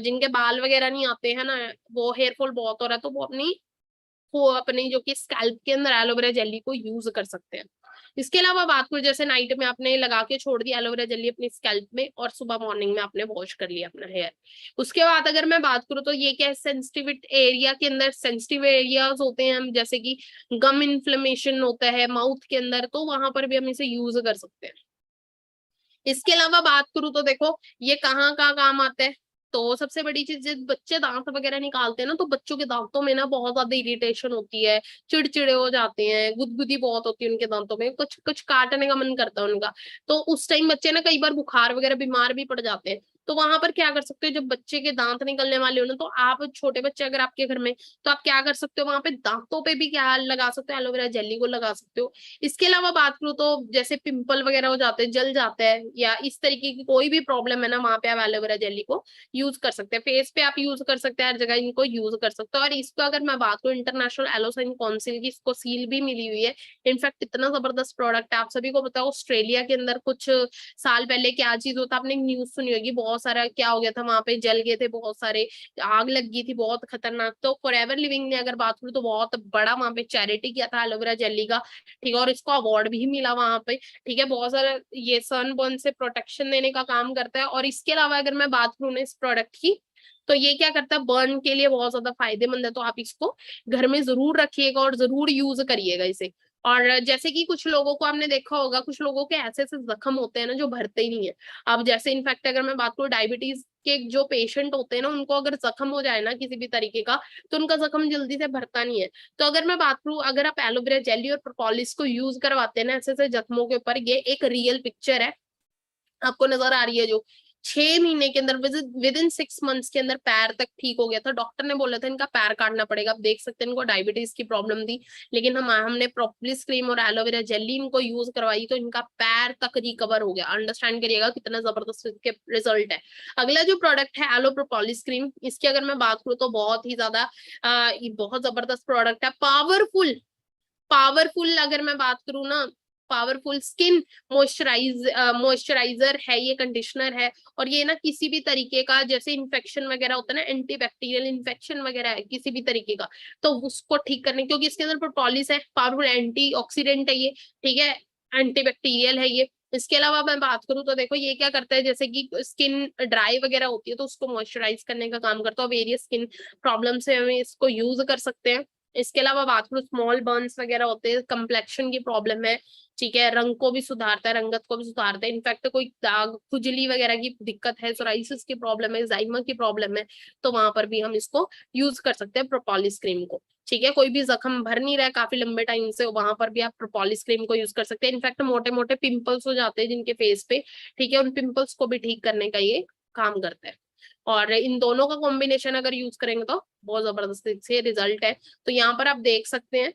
जिनके बाल वगैरह नहीं आते हैं ना, वो हेयर फॉल बहुत हो रहा है, तो वो अपनी जो कि स्कैल्प के अंदर एलोवेरा जेली को यूज कर सकते हैं। इसके अलावा बात करूं, जैसे नाइट में आपने लगा के छोड़ दिया एलोवेरा जेली अपनी स्कैल्प में, और सुबह मॉर्निंग में आपने वॉश कर लिया अपना हेयर। उसके बाद अगर मैं बात करूं तो ये क्या है, सेंसिटिव एरिया के अंदर, सेंसिटिव एरियाज होते हैं हम, जैसे कि गम इन्फ्लेमेशन होता है माउथ के अंदर, तो वहां पर भी हम इसे यूज कर सकते हैं। इसके अलावा बात करूं तो देखो, ये कहाँ कहाँ काम आता है। तो सबसे बड़ी चीज, जब बच्चे दांत वगैरह निकालते हैं ना, तो बच्चों के दांतों में ना बहुत ज्यादा इरिटेशन होती है, चिड़चिड़े हो जाते हैं, गुदगुदी बहुत होती है उनके दांतों में, कुछ कुछ काटने का मन करता है उनका। तो उस टाइम बच्चे ना कई बार बुखार वगैरह बीमार भी पड़ जाते हैं। तो वहां पर क्या कर सकते हो, जब बच्चे के दांत निकलने वाले हो ना, तो आप छोटे बच्चे अगर आपके घर में, तो आप क्या कर सकते हो, वहां पे दांतों पे भी क्या लगा सकते हो, एलोवेरा जेली को लगा सकते हो। इसके अलावा बात करूँ तो जैसे पिंपल वगैरह हो जाते हैं, जल जाता है, या इस तरीके की कोई भी प्रॉब्लम है ना, वहां पे आप एलोवेरा जेली को यूज कर सकते हैं। फेस पे आप यूज कर सकते हैं, हर जगह इनको यूज कर सकते हैं। और इसको अगर मैं बात करूँ, इंटरनेशनल एलोसाइन काउंसिल की इसको सील भी मिली हुई है। इनफैक्ट इतना जबरदस्त प्रोडक्ट है, आप सभी को पता है, ऑस्ट्रेलिया के अंदर कुछ साल पहले क्या चीज होता, आपने न्यूज सुनी होगी, बहुत सारा क्या हो गया था, वहां पे जल गए थे बहुत सारे, आग लग गई थी बहुत खतरनाक। तो फॉरएवर लिविंग ने अगर बात करूँ तो बहुत बड़ा वहां पे चैरिटी किया था एलोवेरा जेली का। ठीक है, और इसको अवार्ड भी मिला वहां पे। ठीक है, बहुत सारा ये सनबर्न से प्रोटेक्शन देने का काम करता है। और इसके अलावा अगर मैं बात करूँ ना इस प्रोडक्ट की, तो ये क्या करता है, बर्न के लिए बहुत ज्यादा फायदेमंद है। तो आप इसको घर में जरूर रखिएगा और जरूर यूज करिएगा इसे। और जैसे कि कुछ लोगों को आपने देखा होगा, कुछ लोगों के ऐसे ऐसे जख्म होते हैं ना जो भरते ही नहीं है। अब जैसे इनफैक्ट अगर मैं बात करूँ, डायबिटीज के जो पेशेंट होते हैं ना, उनको अगर जख्म हो जाए ना किसी भी तरीके का, तो उनका जख्म जल्दी से भरता नहीं है। तो अगर मैं बात करूँ, अगर आप एलोवेरा जेली और प्रोपोलिस को यूज करवाते हैं ना ऐसे ऐसे जख्मों के ऊपर, ये एक रियल पिक्चर है, आपको नजर आ रही है जो 6 महीने के अंदर, विद इन 6 मंथ्स के अंदर पैर तक ठीक हो गया था। डॉक्टर ने बोला था इनका पैर काटना पड़ेगा। आप देख सकते हैं, इनको डायबिटीज की प्रॉब्लम थी, लेकिन हमने प्रोपोलिस क्रीम और एलोवेरा जेली इनको यूज करवाई, तो इनका पैर तक रिकवर हो गया। अंडरस्टैंड करिएगा कितना जबरदस्त इसके रिजल्ट है। अगला जो प्रोडक्ट है एलो प्रोपोलिस क्रीम, इसकी अगर मैं बात करूँ तो बहुत ही ज्यादा ये बहुत जबरदस्त प्रोडक्ट है, पावरफुल। पावरफुल अगर मैं बात करूँ ना, पावरफुल स्किन मॉइस्चराइजर है ये, कंडीशनर है। और ये ना किसी भी तरीके का, जैसे इन्फेक्शन वगैरह होता है ना, एंटीबैक्टीरियल इन्फेक्शन वगैरह है किसी भी तरीके का, तो उसको ठीक करने, क्योंकि इसके अंदर प्रोपोलिस है, पावरफुल एंटीऑक्सीडेंट है ये, ठीक है, एंटीबैक्टीरियल है ये। इसके अलावा मैं बात करूँ तो देखो, ये क्या करता है, जैसे कि स्किन ड्राई वगैरह होती है तो उसको मॉइस्चराइज करने का काम करता है। वेरियस स्किन प्रॉब्लम से हम इसको यूज कर सकते हैं। इसके अलावा बात करूँ स्मॉल बर्न्स वगैरह होते हैं, कम्प्लेक्शन की प्रॉब्लम है, ठीक है, रंग को भी सुधारता है, रंगत को भी सुधारता है, इनफैक्ट कोई दाग खुजली वगैरह की दिक्कत है, सोराइसिस की प्रॉब्लम है, जाइमा की प्रॉब्लम है, तो वहां पर भी हम इसको यूज कर सकते हैं प्रोपोलिस क्रीम को, ठीक है। कोई भी जख्म भर नहीं रहा है काफी लंबे टाइम से, वहां पर भी आप प्रोपोलिस क्रीम को यूज कर सकते हैं। इनफैक्ट मोटे मोटे पिंपल्स हो जाते हैं जिनके फेस पे, ठीक है, उन पिंपल्स को भी ठीक करने का ये काम करता है। और इन दोनों का कॉम्बिनेशन अगर यूज करेंगे तो बहुत जबरदस्त से रिजल्ट है। तो यहाँ पर आप देख सकते हैं,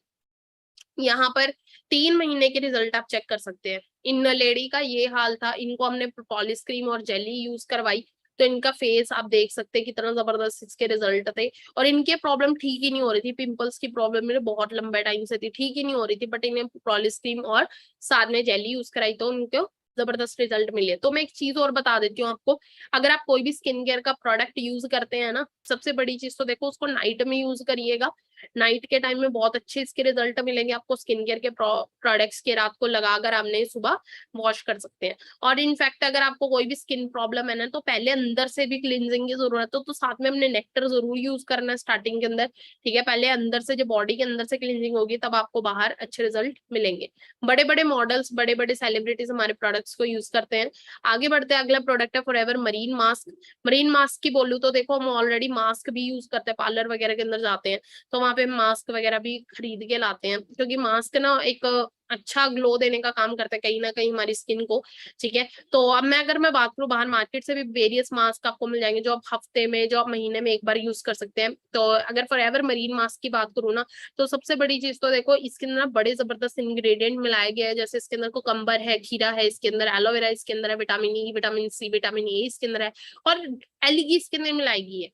यहाँ पर 3 महीने के रिजल्ट आप चेक कर सकते हैं। इन लेडी का ये हाल था, इनको हमने प्रोपोलिस क्रीम और जेली यूज करवाई, तो इनका फेस आप देख सकते हैं कितना जबरदस्त इसके रिजल्ट थे। और इनके प्रॉब्लम ठीक ही नहीं हो रही थी, पिंपल्स की प्रॉब्लम मेरे बहुत लंबे टाइम से थी, ठीक ही नहीं हो रही थी, बट इन्हें प्रोपोलिस क्रीम और साथ में जेली यूज कराई तो उनको जबरदस्त रिजल्ट मिले। तो मैं एक चीज और बता देती हूँ आपको, अगर आप कोई भी स्किन केयर का प्रोडक्ट यूज करते हैं ना, सबसे बड़ी चीज तो देखो उसको नाइट में यूज करिएगा। नाइट के टाइम में बहुत अच्छे इसके रिजल्ट मिलेंगे आपको स्किन केयर के प्रोडक्ट्स के, रात को लगाकर आपने सुबह वॉश कर सकते हैं। और इनफैक्ट अगर आपको कोई भी स्किन प्रॉब्लम है ना, तो पहले अंदर से भी क्लिनजिंग की जरूरत है, तो साथ में हमने नेक्टर जरूर यूज करना है स्टार्टिंग के अंदर, ठीक है। पहले अंदर से, जो बॉडी के अंदर से क्लिनजिंग होगी, तब आपको बाहर अच्छे रिजल्ट मिलेंगे। बड़े बड़े मॉडल्स, बड़े बड़े सेलिब्रिटीज हमारे प्रोडक्ट्स को यूज करते हैं। आगे बढ़ते हैं, अगला प्रोडक्ट है forever marine mask. Marine mask की बोलूँ तो देखो, हम ऑलरेडी मास्क भी यूज करते हैं, पार्लर वगैरह के अंदर जाते हैं तो वहां पे मास्क वगैरह भी खरीद के लाते हैं, क्योंकि मास्क ना एक अच्छा ग्लो देने का काम करता है कहीं ना कहीं हमारी स्किन को, ठीक है। तो अब मैं बात करूँ, बाहर मार्केट से भी वेरियस मास्क आपको मिल जाएंगे, जो आप हफ्ते में, जो आप महीने में एक बार यूज कर सकते हैं। तो अगर फॉरएवर मरीन मास्क की बात करूँ ना, तो सबसे बड़ी चीज तो देखो, इसके अंदर बड़े जबरदस्त इंग्रेडिएंट मिलाए गए हैं। जैसे इसके अंदर कोकम्बर है, खीरा है, इसके अंदर एलोवेरा, इसके अंदर है vitamin E, vitamin C, vitamin A इसके अंदर है, और एलगी इसके अंदर मिलाई गई है।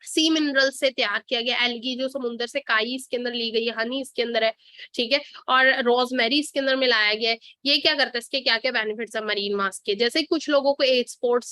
सी मिनरल से तैयार किया गया, एल्गी जो समुद्र से काई इसके अंदर ली गई है, हनी इसके अंदर है, ठीक है। और रोजमेरी इसके अंदर मिलाया गया है। ये क्या करता है, इसके क्या क्या बेनिफिट्स है मरीन मास्क के, जैसे कुछ लोगों को एज स्पॉट्स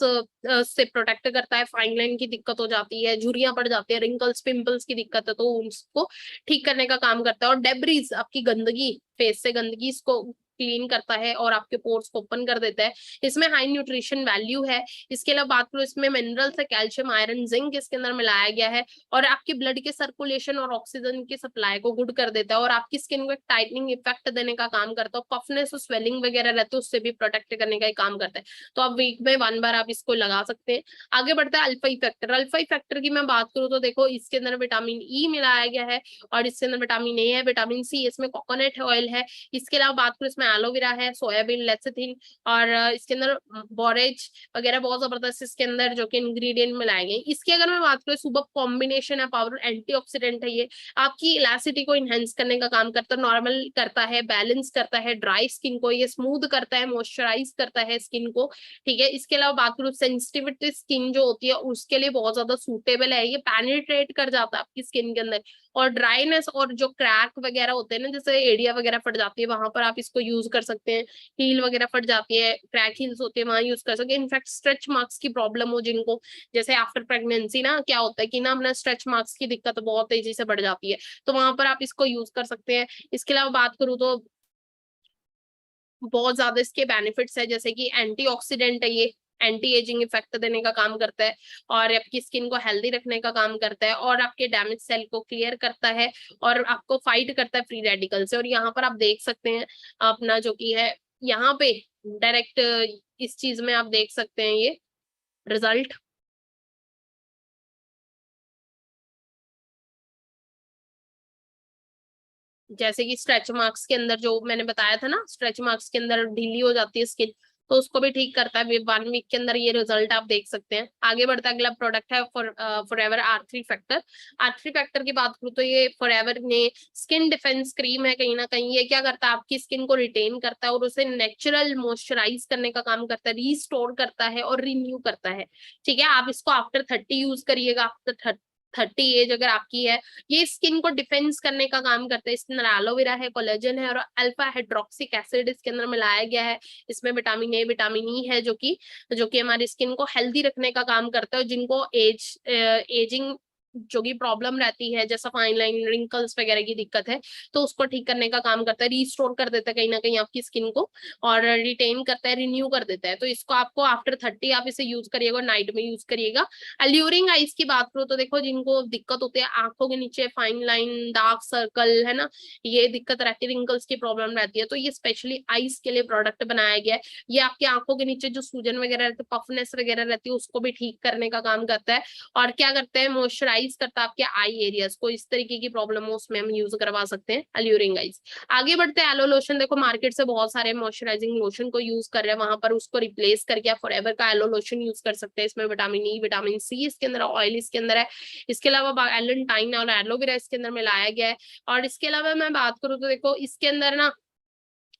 से प्रोटेक्ट करता है, फाइन लाइन की दिक्कत हो जाती है, झुर्रियां पड़ जाती है, रिंकल्स पिंपल्स की दिक्कत है, तो उसको ठीक करने का काम करता है। और डेब्रीज, आपकी गंदगी, फेस से गंदगी, इसको क्लीन करता है और आपके पोर्स को ओपन कर देता है। इसमें हाई न्यूट्रिशन वैल्यू है। इसके अलावा बात करूँ, इसमें मिनरल्स है, कैल्शियम, आयरन, जिंक इसके अंदर मिलाया गया है, और आपके ब्लड के सर्कुलेशन और ऑक्सीजन की सप्लाई को गुड कर देता है, और आपकी स्किन को एक टाइटनिंग इफेक्ट देने का काम करता है, पफनेस और स्वेलिंग वगैरह रहते हैं उससे भी प्रोटेक्ट करने का काम करता है। तो आप वीक में 1 बार आप इसको लगा सकते हैं। आगे बढ़ता है अल्फा इफेक्टर। अल्फा इफेक्टर की मैं बात करूँ तो देखो, इसके अंदर विटामिन ई मिलाया गया है, और इसके अंदर विटामिन ए है, विटामिन सी, इसमें कोकोनट ऑयल है। इसके अलावा बात करूँ, इसमें एलोवेरा है, सोयाबीन, लेसिथिन, और इसके अंदर बोरेज वगैरह बहुत जबरदस्त इसके अंदर जो कि इंग्रेडिएंट मिलाए गए। इसकी अगर मैं बात करूँ, सुबह कॉम्बिनेशन है, पावर एंटीऑक्सीडेंट है, ये आपकी इलास्टिसिटी को इनहेंस करने का काम करता है, नॉर्मल करता है, बैलेंस करता है ड्राई स्किन को, ये स्मूथ करता है, मॉइस्चराइज करता है स्किन को, ठीक है। इसके अलावा बात करूँ, सेंसिटिविटी स्किन जो होती है उसके लिए बहुत ज्यादा सूटेबल है, ये पेनिट्रेट कर जाता है आपकी स्किन के अंदर। और ड्राइनेस और जो क्रैक वगैरह होते हैं ना, जैसे एड़िया वगैरह फट जाती है, वहां पर आप इसको यूज कर सकते हैं। हील वगैरह फट जाती है, क्रैक हील्स होती है, वहां यूज कर सकते हैं। इनफैक्ट स्ट्रेच मार्क्स की प्रॉब्लम हो जिनको, जैसे आफ्टर प्रेगनेंसी ना क्या होता है कि ना अपना स्ट्रेच मार्क्स की दिक्कत बहुत तेजी से बढ़ जाती है, तो वहां पर आप इसको यूज कर सकते हैं। इसके अलावा बात करूँ तो बहुत ज्यादा इसके बेनिफिट्स है, जैसे कि एंटीऑक्सीडेंट है, ये एंटी एजिंग इफेक्ट देने का काम करता है, और आपकी स्किन को हेल्दी रखने का काम करता है, और आपके डैमेज सेल को क्लियर करता है, और आपको फाइट करता है फ्री रेडिकल से। और यहाँ पर आप देख सकते हैं अपना जो कि है, यहाँ पे डायरेक्ट इस चीज में आप देख सकते हैं ये रिजल्ट। जैसे कि स्ट्रेच मार्क्स के अंदर जो मैंने बताया था ना, स्ट्रेच मार्क्स के अंदर ढीली हो जाती है स्किन, तो उसको भी ठीक करता है 1 वीक के अंदर, ये रिजल्ट आप देख सकते हैं। आगे बढ़ता है, अगला प्रोडक्ट है forever R3 factor. R3 factor की बात करूँ तो ये फॉरएवर ने स्किन डिफेंस क्रीम है, कहीं ना कहीं ये क्या करता है, आपकी स्किन को रिटेन करता है और उसे नेचुरल मॉइस्चराइज करने का काम करता है, रीस्टोर करता है और रिन्यू करता है, ठीक है। आप इसको आफ्टर 30 यूज करिएगा, आफ्टर 30 एज अगर आपकी है, ये स्किन को डिफेंस करने का काम करता है। इसके अंदर एलोवेरा है, कोलेजन है, और अल्फा हाइड्रोक्सिक एसिड इसके अंदर मिलाया गया है। इसमें विटामिन ए, विटामिन ई है, जो कि हमारी स्किन को हेल्दी रखने का काम करता है, जिनको एजिंग जो की प्रॉब्लम रहती है, जैसा फाइन लाइन, रिंकल्स वगैरह की दिक्कत है, तो उसको ठीक करने का काम करता है, रीस्टोर कर देता है कहीं ना कहीं आपकी स्किन को, और रिटेन करता है, रिन्यू कर देता है। तो इसको आपको आफ्टर 30 आप इसे यूज करिएगा, नाइट में यूज करिएगा। अल्यूरिंग आइज की बात करो तो देखो, जिनको दिक्कत होती है आंखों के नीचे फाइन लाइन, डार्क सर्कल, है ना, ये दिक्कत रहती है, रिंकल्स की प्रॉब्लम रहती है, तो ये स्पेशली आइज के लिए प्रोडक्ट बनाया गया है। ये आपकी आंखों के नीचे जो सूजन वगैरह रहती है, पफनेस वगैरह रहती है, उसको भी ठीक करने का काम करता है। और क्या करते हैं, मॉइस्चराइज करता है आपके आई एरियाज को, इस तरीके की प्रॉब्लम हो उसमें हम यूज करवा सकते हैं अल्यूरिंग आइज। आगे बढ़ते हैं, एलो लोशन। देखो मार्केट से बहुत सारे मॉइस्चराइजिंग लोशन को यूज कर रहे हैं, वहां पर उसको रिप्लेस करके आप फॉरएवर का एलो लोशन यूज कर सकते हैं। इसमें विटामिन ई, विटामिन सी इसके अंदर, ऑयल इसके अंदर है, इसके अलावा एलेंटाइन और एलोवेरा इसके अंदर मिलाया गया है। और इसके अलावा मैं बात करूँ तो देखो इसके अंदर ना,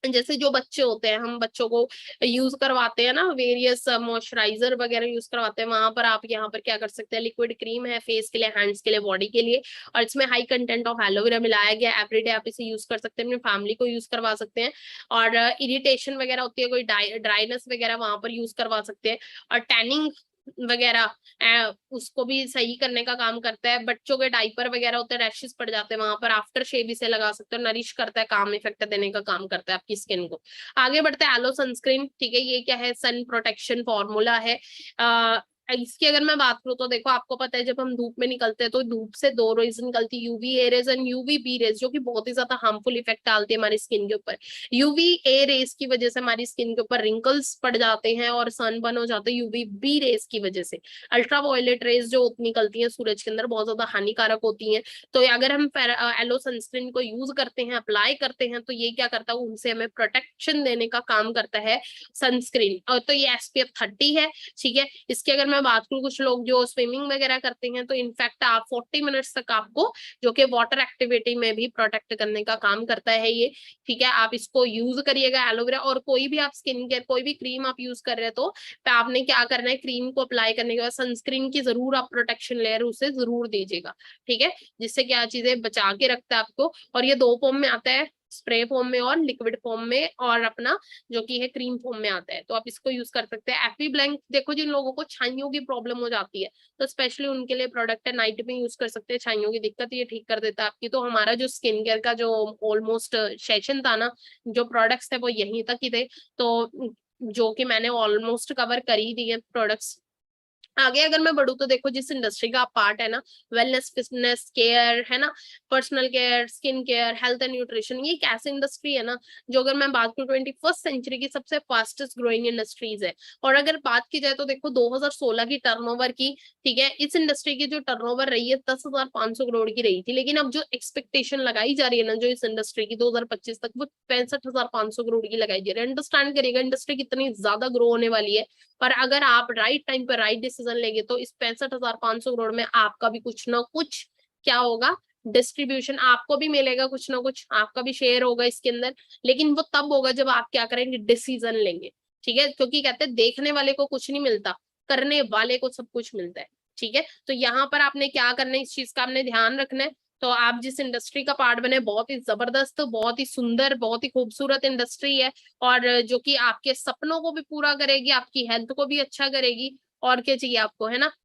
जैसे जो बच्चे होते हैं, हम बच्चों को यूज करवाते हैं ना, वेरियस मॉइस्चराइजर वगैरह यूज करवाते हैं, वहां पर आप यहाँ पर क्या कर सकते हैं, लिक्विड क्रीम है फेस के लिए, हैंड्स के लिए, बॉडी के लिए, और इसमें हाई कंटेंट ऑफ एलोवेरा मिलाया गया है। एवरीडे आप इसे यूज कर सकते हैं, अपनी फैमिली को यूज करवा सकते हैं। और इरिटेशन वगैरह होती है, कोई ड्राइनेस वगैरह, वहां पर यूज करवा सकते हैं। और टैनिंग वगैरह उसको भी सही करने का काम करता है। बच्चों के डाइपर वगैरह होते हैं, रैशेस पड़ जाते हैं, वहां पर आफ्टर शेव इसे लगा सकते हो, नरिश करता है, काम इफेक्ट देने का काम करता है आपकी स्किन को। आगे बढ़ते हैं, एलो सनस्क्रीन। ठीक है, ये क्या है, सन प्रोटेक्शन फॉर्मूला है। इसकी अगर मैं बात करूँ तो देखो, आपको पता है जब हम धूप में निकलते हैं तो धूप से दो रेज निकलती है, UV A rays and UV B rays, जो कि बहुत ही ज्यादा हार्मफुल इफेक्ट डालती है हमारी स्किन के ऊपर। यूवी ए रेज की वजह से हमारी स्किन के ऊपर रिंकल्स पड़ जाते हैं और सनबर्न हो जाते हैं, यूवी बी रेज की वजह से अल्ट्रा वायलेट रेज जो निकलती हैं सूरज के अंदर, बहुत ज्यादा हानिकारक होती हैं। तो अगर हम एलो सनस्क्रीन को यूज करते हैं, अप्लाई करते हैं, तो ये क्या करता है, उनसे हमें प्रोटेक्शन देने का काम करता है सनस्क्रीन। और तो ये SPF 30 है। ठीक है, इसकी अगर मैं बात करूँ, कुछ लोग जो स्विमिंग वगैरह करते हैं, तो इनफैक्ट आप 40 मिनट्स तक आपको, जो कि वाटर एक्टिविटी में भी प्रोटेक्ट करने का काम करता है ये। ठीक है, आप इसको यूज करिएगा एलोवेरा। और कोई भी आप स्किन केयर, कोई भी क्रीम आप यूज कर रहे हैं, तो आपने क्या करना है, क्रीम को अप्लाई करने के बाद सनस्क्रीन की जरूर आप प्रोटेक्शन लेयर उसे जरूर दीजिएगा। ठीक है, जिससे क्या चीजें बचा के रखता है आपको। और ये दो फॉर्म में आता है, स्प्रे फॉर्म में और लिक्विड फॉर्म में, और अपना जो कि है क्रीम फॉर्म में आता है, तो आप इसको यूज कर सकते हैं। एफी ब्लैंक, देखो जिन लोगों को छाइयों की प्रॉब्लम हो जाती है, तो स्पेशली उनके लिए प्रोडक्ट है, नाइट में यूज कर सकते हैं, छाइयों की दिक्कत ये ठीक कर देता है आपकी। तो हमारा जो स्किन केयर का जो ऑलमोस्ट सेशन था ना, जो प्रोडक्ट्स थे वो यहीं तक ही थे, तो जो कि मैंने ऑलमोस्ट कवर कर ही दिए प्रोडक्ट्स। आगे अगर मैं बढ़ू तो देखो, जिस इंडस्ट्री का पार्ट है ना, वेलनेस, फिटनेस, केयर, है ना, personal care, skin care, health and nutrition, ये एक ऐसी इंडस्ट्री है ना, जो अगर मैं बात करूँ 21st सेंचुरी की सबसे फास्टेस्ट ग्रोइंग इंडस्ट्रीज है। और अगर बात की जाए तो देखो 2016 की टर्नओवर की, ठीक है, इस इंडस्ट्री की जो टर्नओवर रही है 10,500 करोड़ की रही थी, लेकिन अब जो एक्सपेक्टेशन लगाई जा रही है ना, जो इस इंडस्ट्री की 2025 तक, वो 65,500 करोड़ की लगाई जा रही है। अंडरस्टैंड करिएगा इंडस्ट्री कितनी ज्यादा ग्रो होने वाली है। पर अगर आप राइट टाइम पर राइट डिसीजन लेंगे, तो इस 65,500 करोड़ में आपका भी कुछ ना कुछ क्या होगा, डिस्ट्रीब्यूशन आपको भी मिलेगा, कुछ ना कुछ आपका भी शेयर होगा इसके अंदर। लेकिन वो तब होगा जब आप क्या करेंगे, डिसीजन लेंगे। ठीक है, क्योंकि कहते हैं देखने वाले को कुछ नहीं मिलता, करने वाले को सब कुछ मिलता है। ठीक है, तो यहाँ पर आपने क्या करना है, इस चीज का आपने ध्यान रखना है। तो आप जिस इंडस्ट्री का पार्ट बने, बहुत ही जबरदस्त, बहुत ही सुंदर, बहुत ही खूबसूरत इंडस्ट्री है, और जो कि आपके सपनों को भी पूरा करेगी, आपकी हेल्थ को भी अच्छा करेगी, और क्या चाहिए आपको, है ना।